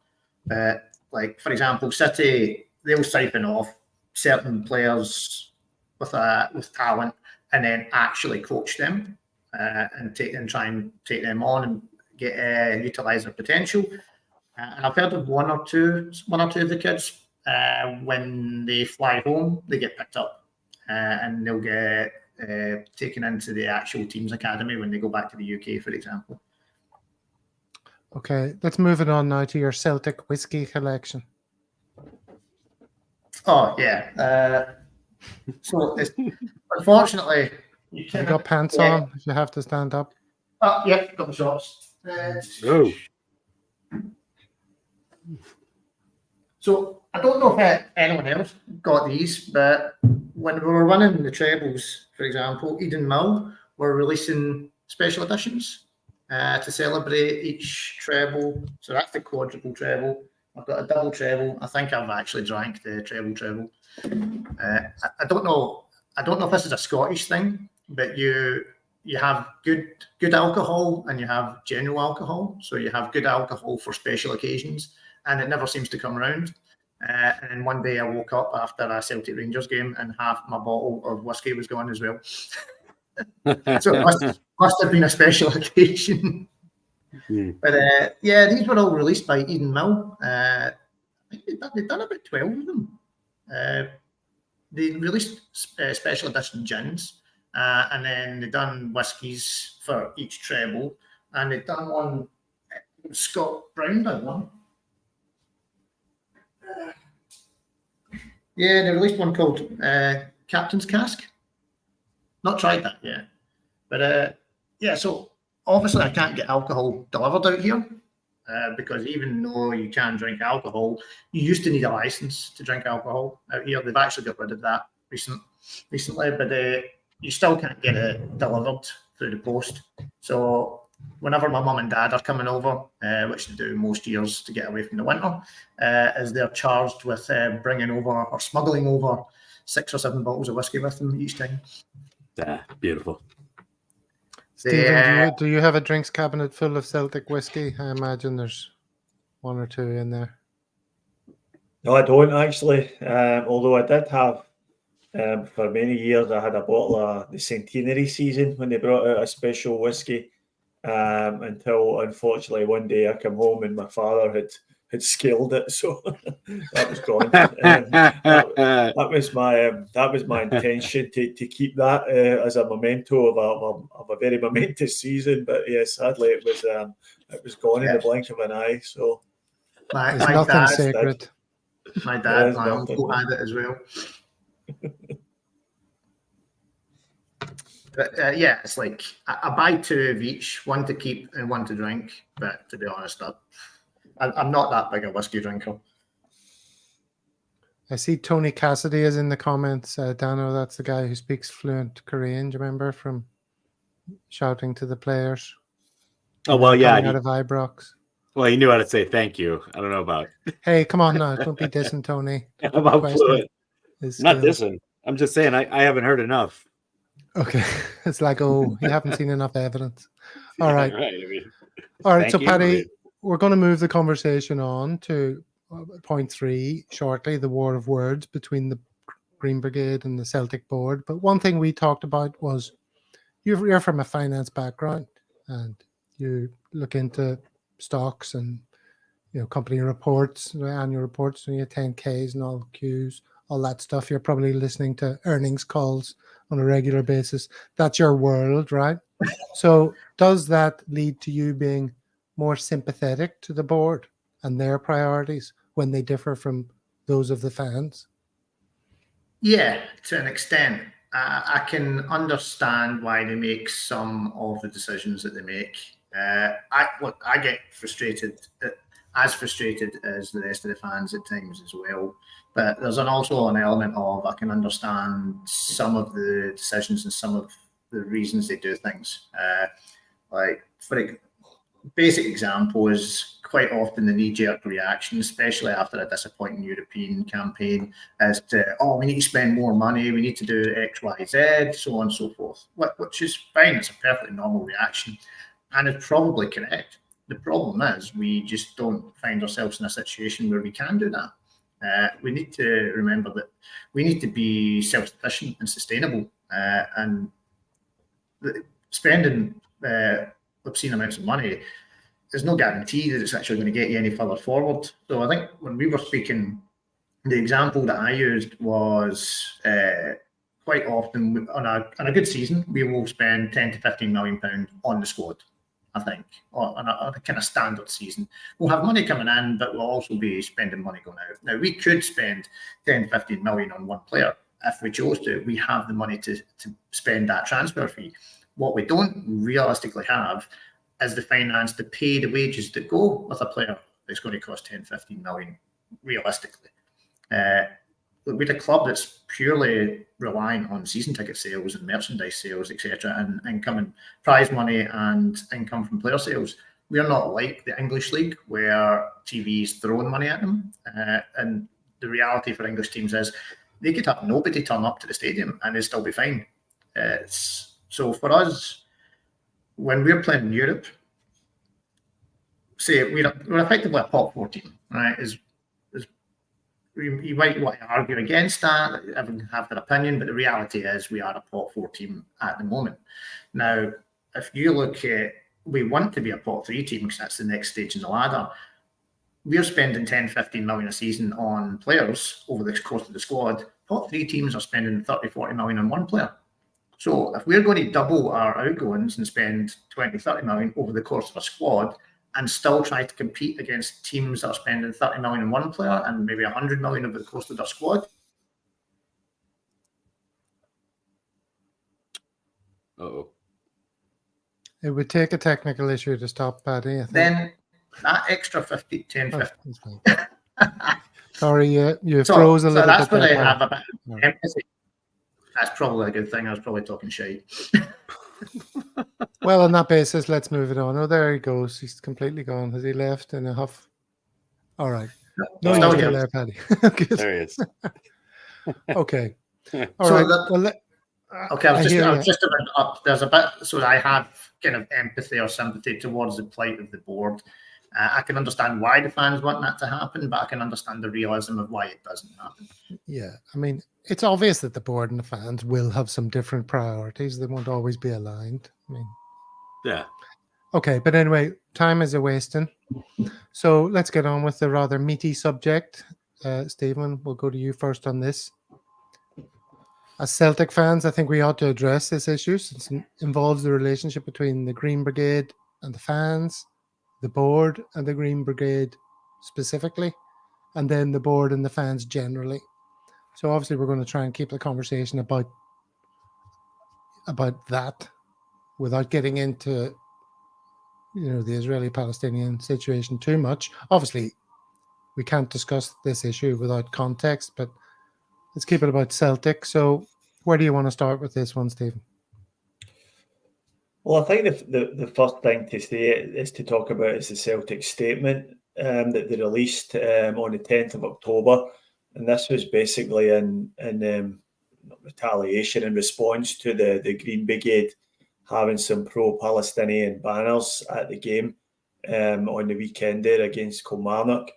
Like for example, City, they'll siphon off certain players with talent and then actually coach them and try and take them on and get utilize their potential. And I've heard of one or two of the kids when they fly home, they get picked up and they'll get taken into the actual team's academy when they go back to the UK, for example. Okay, let's move it on now to your Celtic whiskey collection. Oh yeah. So unfortunately, you got pants on if you have to stand up. Oh yeah, got the shorts. So I don't know if anyone else got these, but when we were running the trebles, for example, Eden Mill were releasing special editions to celebrate each treble. So that's the quadruple treble. I've got a double treble. I think I've actually drank the treble. I don't know if this is a Scottish thing, but you have good alcohol and you have general alcohol. So you have good alcohol for special occasions, and it never seems to come around. And then one day I woke up after a Celtic Rangers game and half my bottle of whiskey was gone as well. So it must have been a special occasion. But yeah, these were all released by Eden Mill. I think they've done about 12 of them. They released special edition gins, and then they've done whiskies for each treble, and they've done one. Scott Brown done one. Yeah, they released one called Captain's Cask. Not tried that yet, but yeah. So obviously, I can't get alcohol delivered out here because even though you can drink alcohol, you used to need a license to drink alcohol out here. They've actually got rid of that recently, but you still can't get it delivered through the post. So whenever my mum and dad are coming over, which they do most years to get away from the winter, as they're charged with bringing over or smuggling over 6 or 7 bottles of whiskey with them each time. Beautiful. Stephen, do you have a drinks cabinet full of Celtic whiskey? I imagine there's 1 or 2 in there. No, I don't actually. Although I did have, for many years, I had a bottle of the centenary season when they brought out a special whiskey. Until unfortunately one day I came home and my father had scaled it, so that was gone. That was my intention to keep that as a memento of a very momentous season. But yeah, sadly it was gone in the blink of an eye. So there's nothing sacred. My dad, my uncle had it as well. But yeah, it's like I buy 2 of each, 1 to keep and 1 to drink. But to be honest, I'm not that big a whiskey drinker. I see Tony Cassidy is in the comments. Dano, that's the guy who speaks fluent Korean. Do you remember from shouting to the players? Oh, well, yeah. Out of Ibrox. Well, he knew how to say thank you. I don't know about. Hey, come on now. Don't be dissing, Tony. About fluent. Not dissing. I'm just saying I haven't heard enough. Okay. It's like, oh, you haven't seen enough evidence. All right. Yeah, right. I mean, all right. So, Paddy, we're going to move the conversation on to point 3 shortly, the war of words between the Green Brigade and the Celtic board. But one thing we talked about was you're from a finance background and you look into stocks and company reports, annual reports, and you 10Ks and all Qs, all that stuff. You're probably listening to earnings calls on a regular basis. That's your world, right? So does that lead to you being more sympathetic to the board and their priorities when they differ from those of the fans? Yeah, to an extent. I can understand why they make some of the decisions that they make. I get frustrated, as frustrated as the rest of the fans at times as well. But there's also an element of I can understand some of the decisions and some of reasons they do things. Like for a basic example is quite often the knee-jerk reaction, especially after a disappointing European campaign, as to, oh, we need to spend more money, we need to do X, Y, Z, so on and so forth, which is fine. It's a perfectly normal reaction and it's probably correct. The problem is we just don't find ourselves in a situation where we can do that. We need to remember that we need to be self-sufficient and sustainable, and spending obscene amounts of money, there's no guarantee that it's actually going to get you any further forward. So I think when we were speaking, the example that I used was quite often on a good season, we will spend 10 to 15 million pounds on the squad, I think, on a kind of standard season. We'll have money coming in, but we'll also be spending money going out. Now, we could spend 10, 15 million on one player if we chose to. We have the money to spend that transfer fee. What we don't realistically have is the finance to pay the wages that go with a player that's going to cost 10, 15 million, realistically. We're a club that's purely relying on season ticket sales and merchandise sales, etc., and income and prize money and income from player sales. We're not like the English League where TV is throwing money at them. And the reality for English teams is they could have nobody turn up to the stadium and they'd still be fine. So for us, when we're playing in Europe, say we're effectively a top 4 team, right? You might want to argue against that, everyone have their opinion, but the reality is we are a top 4 team at the moment. Now, if you look at, we want to be a top 3 team because that's the next stage in the ladder. We're spending 10, 15 million a season on players over the course of the squad. Top 3 teams are spending 30, 40 million on one player. So if we're going to double our outgoings and spend 20, 30 million over the course of a squad and still try to compete against teams that are spending 30 million on one player and maybe 100 million over the course of their squad. Uh-oh. It would take a technical issue to stop Paddy, I think. Then that extra 50, 10, 50. Sorry, you froze a little bit. So that's where I have a bit of empathy. That's probably a good thing. I was probably talking shite. Well, on that basis, let's move it on. Oh, there he goes. He's completely gone. Has he left in a huff? All right. No, you're still there, Paddy. There he is. Okay. All right. Okay, I was just about up. There's a bit, so I have kind of empathy or sympathy towards the plight of the board. I can understand why the fans want that to happen, but I can understand the realism of why it doesn't happen. Yeah, I mean, it's obvious that the board and the fans will have some different priorities. They won't always be aligned. I mean, yeah. Okay, but anyway, time is a wasting. So let's get on with the rather meaty subject. Stephen, we'll go to you first on this. As Celtic fans, I think we ought to address this issue since it involves the relationship between the Green Brigade and the fans, the board and the Green Brigade specifically, and then the board and the fans generally. So obviously we're going to try and keep the conversation about that without getting into, the Israeli-Palestinian situation too much. Obviously, we can't discuss this issue without context, but let's keep it about Celtic. So where do you want to start with this one, Stephen? Well, I think the first thing to say is to talk about is the Celtic statement that they released on the 10th of October. And this was basically in retaliation in response to the Green Brigade having some pro-Palestinian banners at the game on the weekend there against Kilmarnock.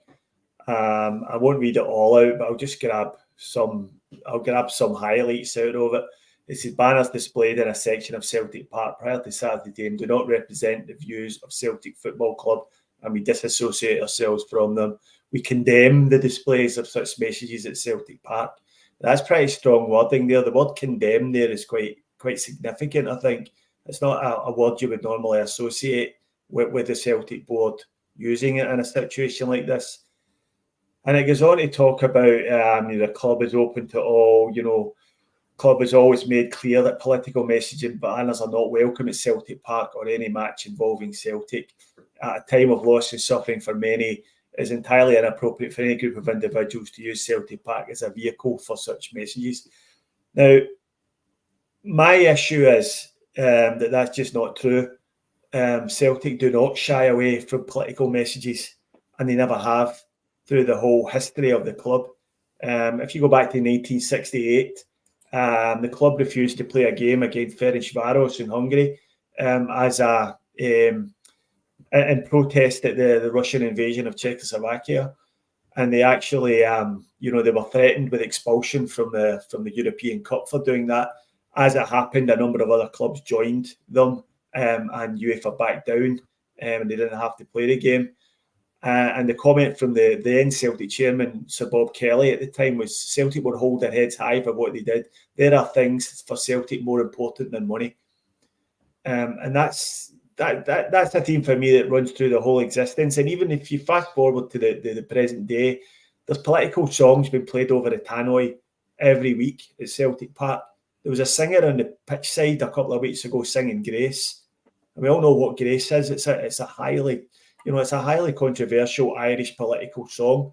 I won't read it all out, but I'll just grab some highlights out of it. It says banners displayed in a section of Celtic Park prior to Saturday game do not represent the views of Celtic Football Club, and we disassociate ourselves from them. We condemn the displays of such messages at Celtic Park. That's pretty strong wording there. The word condemn there is quite significant, I think. It's not a word you would normally associate with the Celtic board using it in a situation like this. And it goes on to talk about the club is open to all, club has always made clear that political messaging banners are not welcome at Celtic Park or any match involving Celtic. At a time of loss and suffering for many, it is entirely inappropriate for any group of individuals to use Celtic Park as a vehicle for such messages. Now, my issue is that's just not true. Celtic do not shy away from political messages, and they never have through the whole history of the club. If you go back to 1968, the club refused to play a game against Ferencváros in Hungary as in protest at the Russian invasion of Czechoslovakia, and they actually, they were threatened with expulsion from the European Cup for doing that. As it happened, a number of other clubs joined them, and UEFA backed down, and they didn't have to play the game. And the comment from the then Celtic chairman, Sir Bob Kelly, at the time was Celtic would hold their heads high for what they did. There are things for Celtic more important than money, and that's a theme for me that runs through the whole existence. And even if you fast forward to the present day, there's political songs being played over the tannoy every week at Celtic Park. There was a singer on the pitch side a couple of weeks ago singing Grace. And we all know what Grace is. It's a highly controversial Irish political song.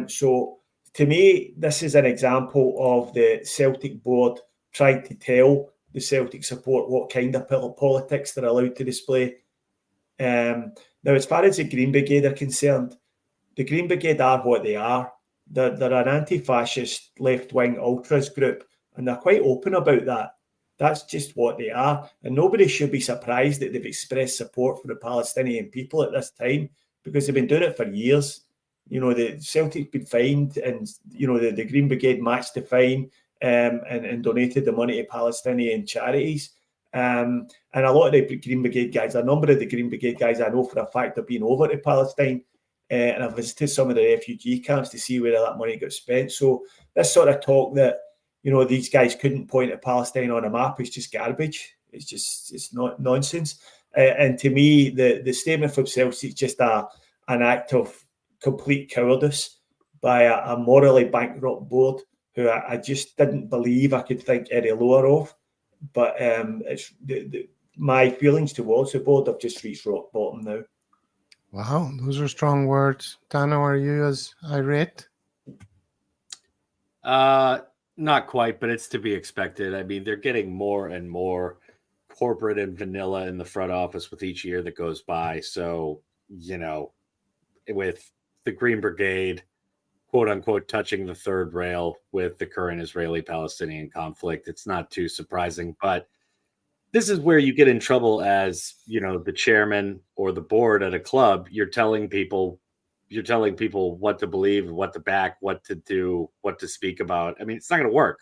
So to me, this is an example of the Celtic board trying to tell the Celtic support what kind of politics they're allowed to display. Now, as far as the Green Brigade are concerned, the Green Brigade are what they are. They're an anti-fascist left-wing ultras group, and they're quite open about that. That's just what they are. And nobody should be surprised that they've expressed support for the Palestinian people at this time, because they've been doing it for years. The Celtic's been fined, and, the Green Brigade matched the fine and donated the money to Palestinian charities. And a lot of the Green Brigade guys, a number of the Green Brigade guys I know for a fact have been over to Palestine, and I've visited some of the refugee camps to see where that money got spent. So this sort of talk that, these guys couldn't point at Palestine on a map is just garbage. It's not nonsense. And to me, the statement from Celtic is just an act of complete cowardice by a morally bankrupt board who I just didn't believe I could think any lower of. But it's my feelings towards the board have just reached rock bottom now. Wow, those are strong words. Dano, are you as irate? Not quite, but it's to be expected. I mean, they're getting more and more corporate and vanilla in the front office with each year that goes by. So, with the Green Brigade, quote unquote, touching the third rail with the current Israeli-Palestinian conflict, it's not too surprising. But this is where you get in trouble as, the chairman or the board at a club. You're telling people what to believe, what to back, what to do, what to speak about. I mean, it's not going to work.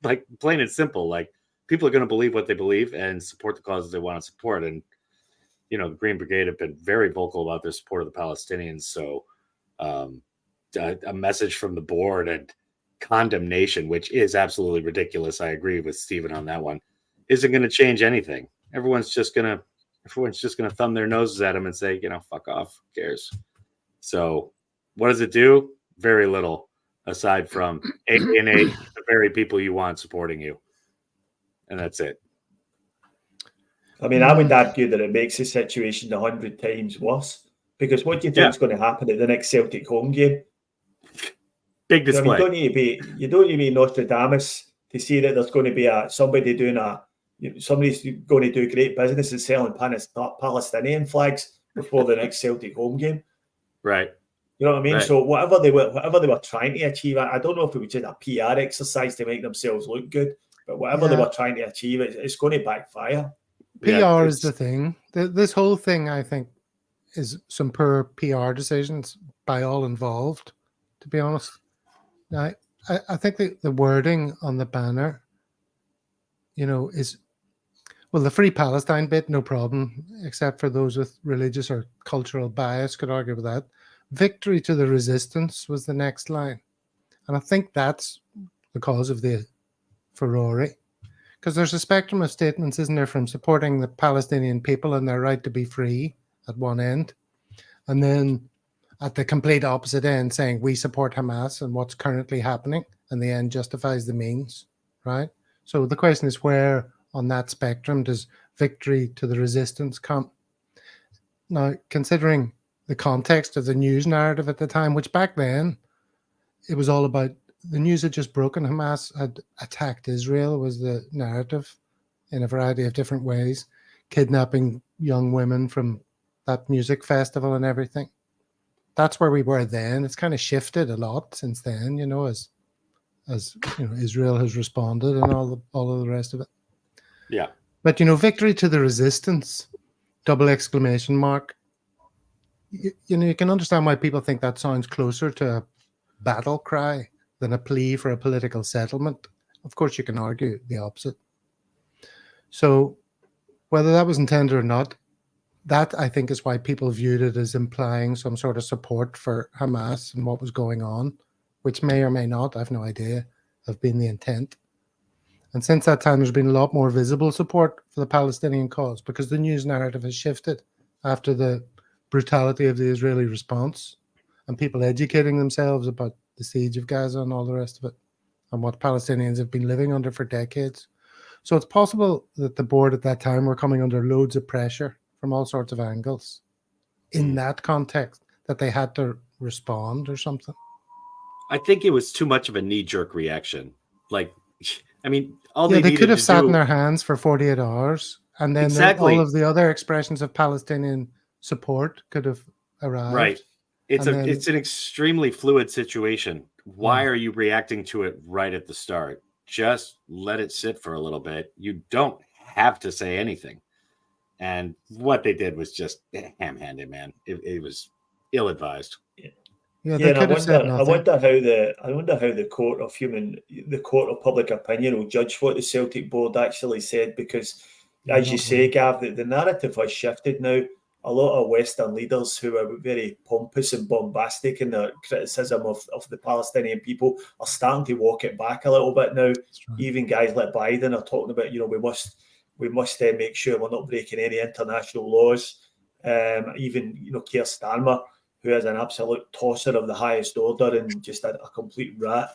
Like, plain and simple. Like, people are going to believe what they believe and support the causes they want to support. And, the Green Brigade have been very vocal about their support of the Palestinians. So a message from the board and condemnation, which is absolutely ridiculous. I agree with Stephen on that one. Isn't going to change anything. Everyone's just going to thumb their noses at him and say, fuck off. Who cares? So what does it do? Very little, aside from alienate the very people you want supporting you. And that's it. I mean, I would argue that it makes the situation 100 times worse, because what do you think is going to happen at the next Celtic home game? Big display. You don't need to be Nostradamus to see that there's going to be somebody's going to do great business and selling Palestinian flags before the next Celtic home game. Right. You know what I mean? Right. So whatever they were trying to achieve, I don't know if it was just a PR exercise to make themselves look good, but whatever they were trying to achieve, it's going to backfire. PR is the thing. This whole thing, I think, is some poor PR decisions by all involved, to be honest. Now, I think the wording on the banner, is, well, the Free Palestine bit, no problem, except for those with religious or cultural bias could argue with that. Victory to the resistance was the next line. And I think that's the cause of the furore. Because there's a spectrum of statements, isn't there, from supporting the Palestinian people and their right to be free at one end, and then at the complete opposite end saying we support Hamas and what's currently happening, and the end justifies the means, right? So the question is, where on that spectrum does victory to the resistance come? Now, considering the context of the news narrative at the time, which back then, it was all about the news had just broken. Hamas had attacked Israel was the narrative in a variety of different ways, kidnapping young women from that music festival and everything. That's where we were then. It's kind of shifted a lot since then, you know, as you know, Israel has responded and all of the rest of it. Yeah. But, you know, victory to the resistance, double exclamation mark. You know, you can understand why people think that sounds closer to a battle cry than a plea for a political settlement. Of course, you can argue the opposite. So whether that was intended or not, that I think is why people viewed it as implying some sort of support for Hamas and what was going on, which may or may not, I've no idea, have been the intent. And since that time, there's been a lot more visible support for the Palestinian cause because the news narrative has shifted after the brutality of the Israeli response and people educating themselves about the siege of Gaza and all the rest of it and what Palestinians have been living under for decades. So it's possible that the board at that time were coming under loads of pressure from all sorts of angles in that context that they had to respond or something. I think it was too much of a knee-jerk reaction. Like, I mean, all they needed could have to sat do... in their hands for 48 hours and then Exactly. all of the other expressions of Palestinian support could have arrived. Right. It's it's an extremely fluid situation. Why are you reacting to it right at the start? Just let it sit for a little bit. You don't have to say anything. And what they did was just ham-handed, man. It was ill-advised. Yeah, they could have said nothing. I wonder how the court of public opinion will judge what the Celtic board actually said, because, as you say, Gav, the narrative has shifted now. A lot of Western leaders who are very pompous and bombastic in their criticism of the Palestinian people are starting to walk it back a little bit now. Right. Even guys like Biden are talking about, you know, we must make sure we're not breaking any international laws. Even, you know, Keir Starmer, who is an absolute tosser of the highest order and just a complete rat,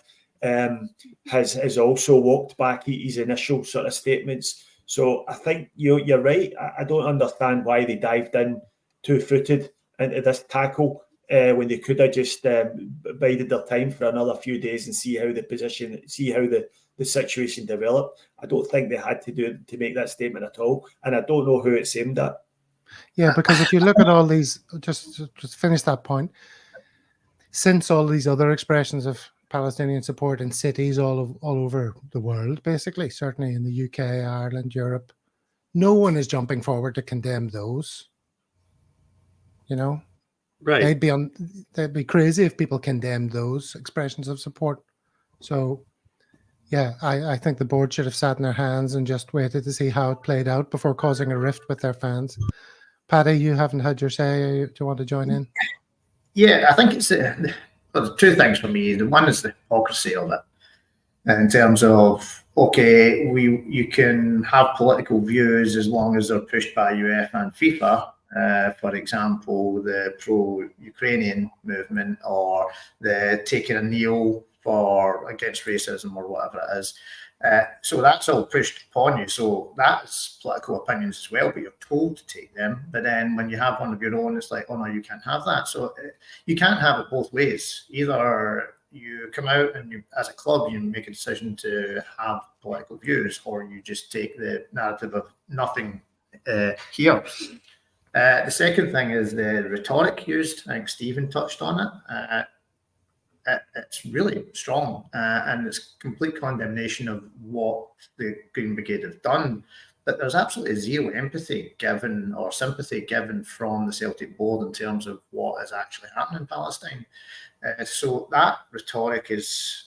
has also walked back his initial sort of statements. So I think you're right. I don't understand why they dived in two-footed into this tackle when they could have just bided their time for another few days and see how the situation developed. I don't think they had to make that statement at all, and I don't know who it's aimed at. Yeah, because if you look at all these, just finish that point, since all these other expressions of Palestinian support in cities all over the world, basically, certainly in the UK, Ireland, Europe, no one is jumping forward to condemn those. You know, right? They'd be crazy if people condemned those expressions of support. So, yeah, I think the board should have sat in their hands and just waited to see how it played out before causing a rift with their fans. Paddy, you haven't had your say. Do you want to join in? Yeah, I think it's the two things for me. The one is the hypocrisy of it, in terms of, okay, you can have political views as long as they're pushed by UEFA and FIFA. For example, the pro-Ukrainian movement, or the taking a kneel against racism, or whatever it is. So that's all pushed upon you. So that's political opinions as well, but you're told to take them. But then when you have one of your own, it's like, oh no, you can't have that. So you can't have it both ways. Either you come out and as a club, you make a decision to have political views, or you just take the narrative of nothing here. The second thing is the rhetoric used. I think Stephen touched on it. It's really strong, and it's complete condemnation of what the Green Brigade have done. But there's absolutely zero empathy given or sympathy given from the Celtic board in terms of what is actually happening in Palestine. So that rhetoric it's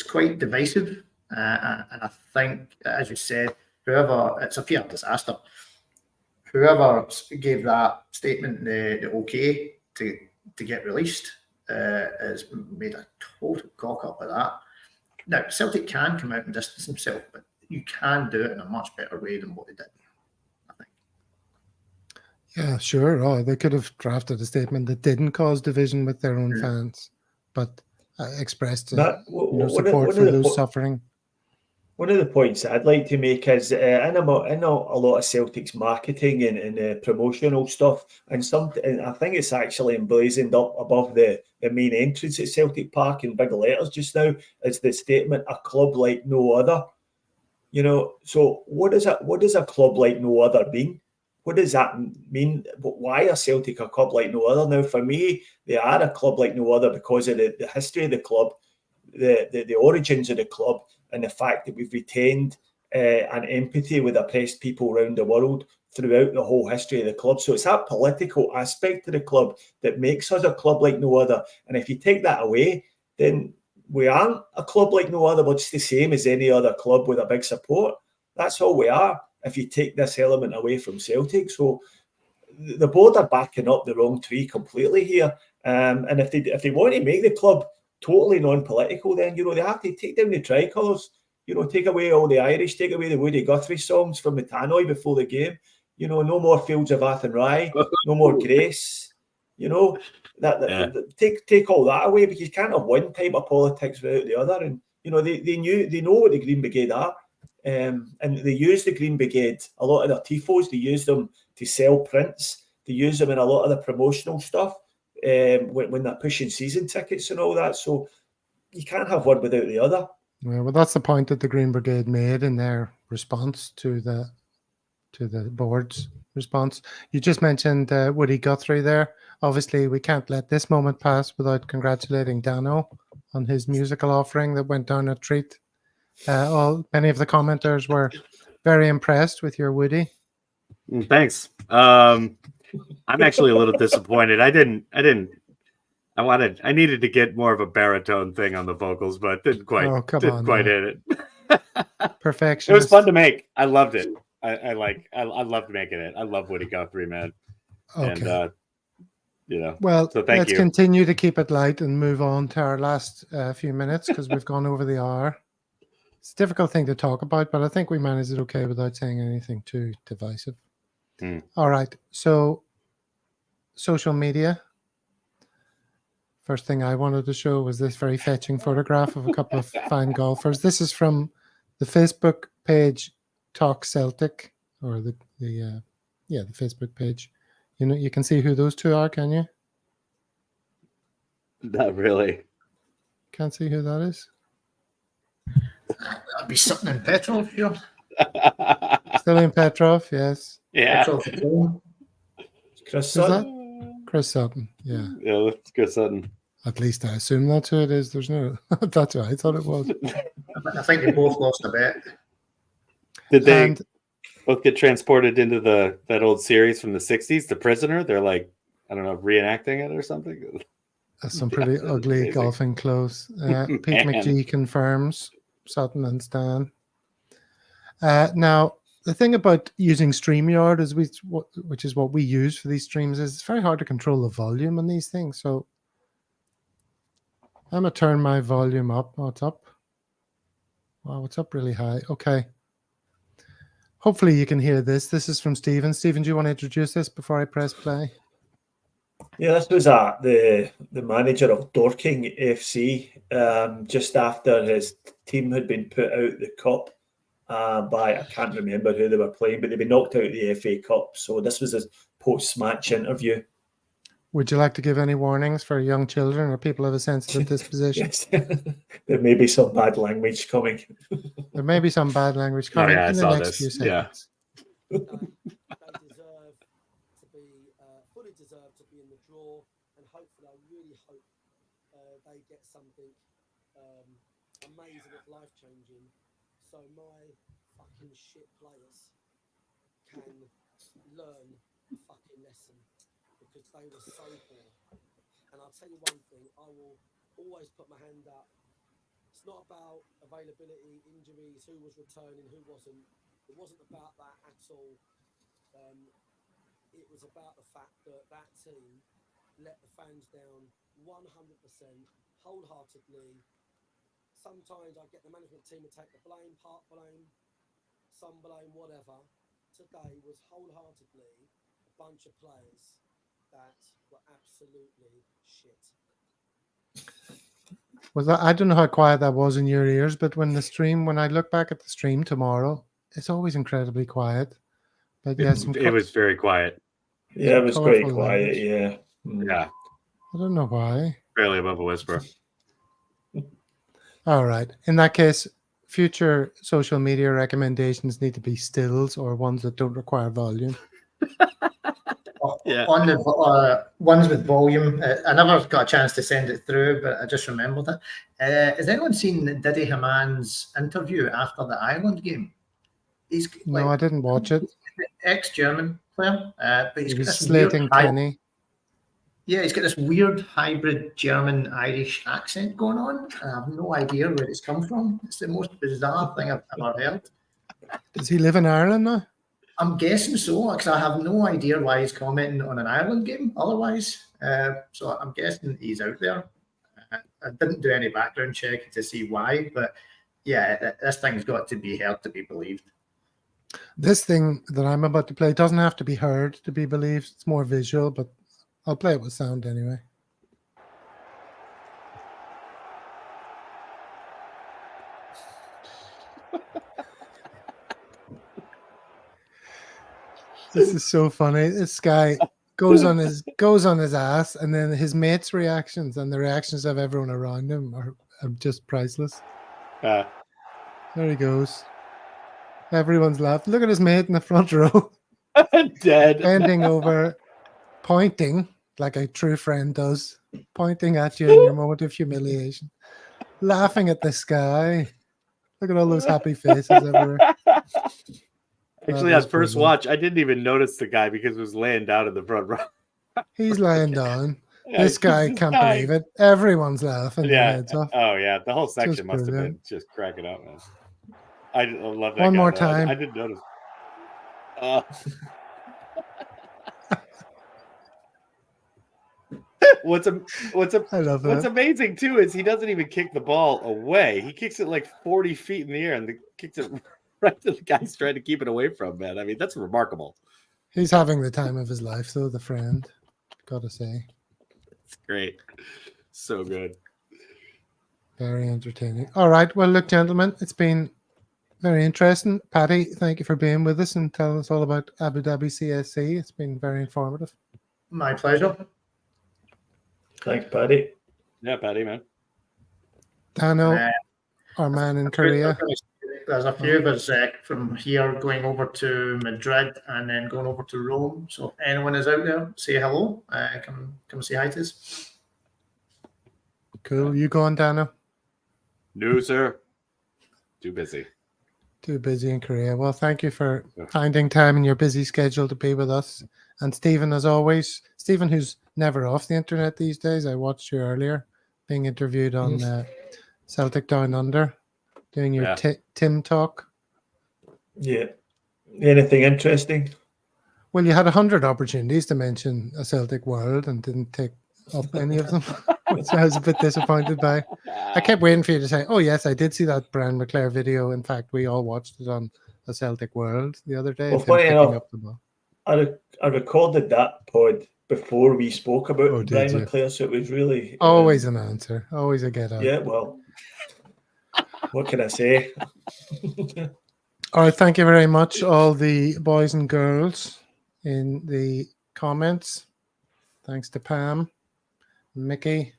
quite divisive, and I think, as you said, it's a pure disaster. Whoever gave that statement the okay to get released has made a total cock up of that. Now, Celtic can come out and distance themselves, but you can do it in a much better way than what they did, I think. Yeah, sure. Oh, they could have drafted a statement that didn't cause division with their own fans, but expressed support for those suffering. One of the points I'd like to make is in a lot of Celtic's marketing and promotional stuff, and I think it's actually emblazoned up above the main entrance at Celtic Park in big letters just now, is the statement, "A club like no other." So what does a club like no other mean? What does that mean? Why are Celtic a club like no other? Now, for me, they are a club like no other because of the history of the club, the origins of the club, and the fact that we've retained an empathy with oppressed people around the world throughout the whole history of the club. So it's that political aspect of the club that makes us a club like no other. And if you take that away, then we aren't a club like no other. We're just the same as any other club with a big support. That's all we are if you take this element away from Celtic. So the board are backing up the wrong tree completely here. And if they want to make the club totally non-political, then, they have to take down the tricolours, take away all the Irish, take away the Woody Guthrie songs from the tannoy before the game, no more Fields of Athenry, no more Grace, take all that away, because you can't have one type of politics without the other. And, they know what the Green Brigade are. And they use the Green Brigade, a lot of their tifos, they use them to sell prints, they use them in a lot of the promotional stuff when they're pushing season tickets and all that. So you can't have one without the other. Well, that's the point that the Green Brigade made in their response to the board's response. You just mentioned Woody Guthrie there. Obviously, we can't let this moment pass without congratulating Dano on his musical offering that went down a treat. Many of the commenters were very impressed with your Woody. Thanks. I'm actually a little disappointed. I needed to get more of a baritone thing on the vocals, but didn't quite hit it. Perfection. It was fun to make. I loved it. I loved making it. I love Woody Guthrie, man. Okay. And well, so thank let's you. continue to keep it light and move on to our last few minutes, because we've gone over the hour. It's a difficult thing to talk about, but I think we managed it okay without saying anything too divisive. All right. So, social media. First thing I wanted to show was this very fetching photograph of a couple of fine golfers. This is from the Facebook page Talk Celtic, or the Facebook page. You can see who those two are, can you? Not really. Can't see who that is. That'd be something in Petrov here. Still in Petrov, yes. Yeah. Petrov. Chris Sutton. Chris Sutton, yeah. Yeah, that's Chris Sutton. At least I assume that's who it is. There's no... That's what I thought it was. I think they both lost a bet. Did they both get transported into that old series from the 60s, The Prisoner? They're like, I don't know, reenacting it or something? Some pretty ugly amazing. golfing clothes. Pete McGee confirms Sutton and Stan. Now, the thing about using StreamYard, which is what we use for these streams, is it's very hard to control the volume on these things. So I'm going to turn my volume up. Oh, it's up. Wow, it's up really high. Okay. Hopefully you can hear this. This is from Stephen. Stephen, do you want to introduce this before I press play? Yeah, this was the manager of Dorking FC just after his team had been put out the cup by, I can't remember who they were playing, but they'd been knocked out of the FA Cup. So this was his post-match interview. Would you like to give any warnings for young children or people of a sensitive disposition? Yes. There may be some bad language coming. There may be some bad language coming in the next few seconds. They deserve to be fully deserve to be in the draw, and hopefully, I really hope they get something amazing and life-changing, so my fucking shit players can learn a fucking lesson, because they were so poor. And I'll tell you one thing, I will always put my hand up. It's not about availability, injuries, who was returning, who wasn't. It wasn't about that at all. It was about the fact that that team let the fans down 100%, wholeheartedly. Sometimes I get the management team to take the blame, part blame, some blame, whatever. Today was wholeheartedly a bunch of players that were absolutely shit. Was that, I don't know how quiet that was in your ears, but when I look back at the stream tomorrow, it's always incredibly quiet. But yes, it was very quiet. Yeah, it was very quiet. Language. Yeah. Yeah. I don't know why. Barely above a whisper. All right. In that case, future social media recommendations need to be stills or ones that don't require volume. Yeah. On the ones with volume, I never got a chance to send it through, but I just remembered it. Has anyone seen Didi Haman's interview after the Ireland game? He's No, I didn't watch it. ex-German player, but he's He got was this weird slating Kenny. yeah, he's got this weird hybrid German-Irish accent going on. I have no idea where it's come from. It's the most bizarre thing I've ever heard. Does he live in Ireland now? I'm guessing so, because I have no idea why he's commenting on an Ireland game otherwise. So I'm guessing he's out there. I didn't do any background check to see why, but yeah, this thing's got to be heard to be believed. This thing that I'm about to play doesn't have to be heard to be believed. It's more visual, but I'll play it with sound anyway. This is so funny. This guy goes on his ass, and then his mates' reactions and the reactions of everyone around him are just priceless. There he goes. Everyone's laughing. Look at his mate in the front row. Dead. Bending over, pointing like a true friend does, pointing at you in your moment of humiliation, laughing at the sky. Look at all those happy faces everywhere. Actually, on first watch, I didn't even notice the guy because he was laying down in the front row. He's laying down. This guy can't believe it. Everyone's laughing their heads off. Oh, yeah. The whole section Just must have brilliant. been just cracking up, man. I love that One guy, more though. time. I didn't notice. What's I love that. amazing too is he doesn't even kick the ball away. He kicks it like 40 feet in the air and kicks it right to the guy's trying to keep it away from, man. I mean, that's remarkable. He's having the time of his life, though, the friend. Gotta say. It's great. So good. Very entertaining. All right. Well, look, gentlemen, it's been very interesting. Paddy, thank you for being with us and telling us all about Abu Dhabi CSC. It's been very informative. My pleasure. Thanks, Paddy. Yeah, Paddy, man. Dano, our man in Korea. There's a few of us from here going over to Madrid and then going over to Rome. So if anyone is out there, say hello. Come say hi to us. Cool. You going, Dano? No, sir. Too busy. Too busy in Korea. Well, thank you for finding time in your busy schedule to be with us. And Stephen, as always, Stephen, who's never off the internet these days. I watched you earlier being interviewed on Celtic Down Under, doing your Tim talk. Yeah. Anything interesting? Well, you had 100 opportunities to mention a Celtic world and didn't take up any of them, which I was a bit disappointed by. I kept waiting for you to say, oh, yes, I did see that Brian McClare video. In fact, we all watched it on a Celtic world the other day. Well, funny enough, I recorded that pod before we spoke about Brian McClare, so it was really... Always an answer. Always a get out. Yeah, well, what can I say? All right, thank you very much, all the boys and girls in the comments. Thanks to Pam, Mickey,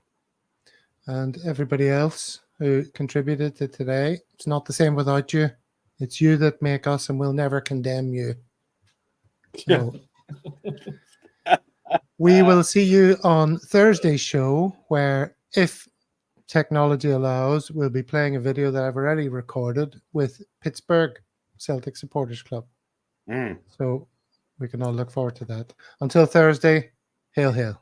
and everybody else who contributed to today. It's not the same without you. It's you that make us, and we'll never condemn you. So we will see you on Thursday's show, where, if technology allows, we'll be playing a video that I've already recorded with Pittsburgh Celtic Supporters Club. So we can all look forward to that. Until Thursday, hail, hail.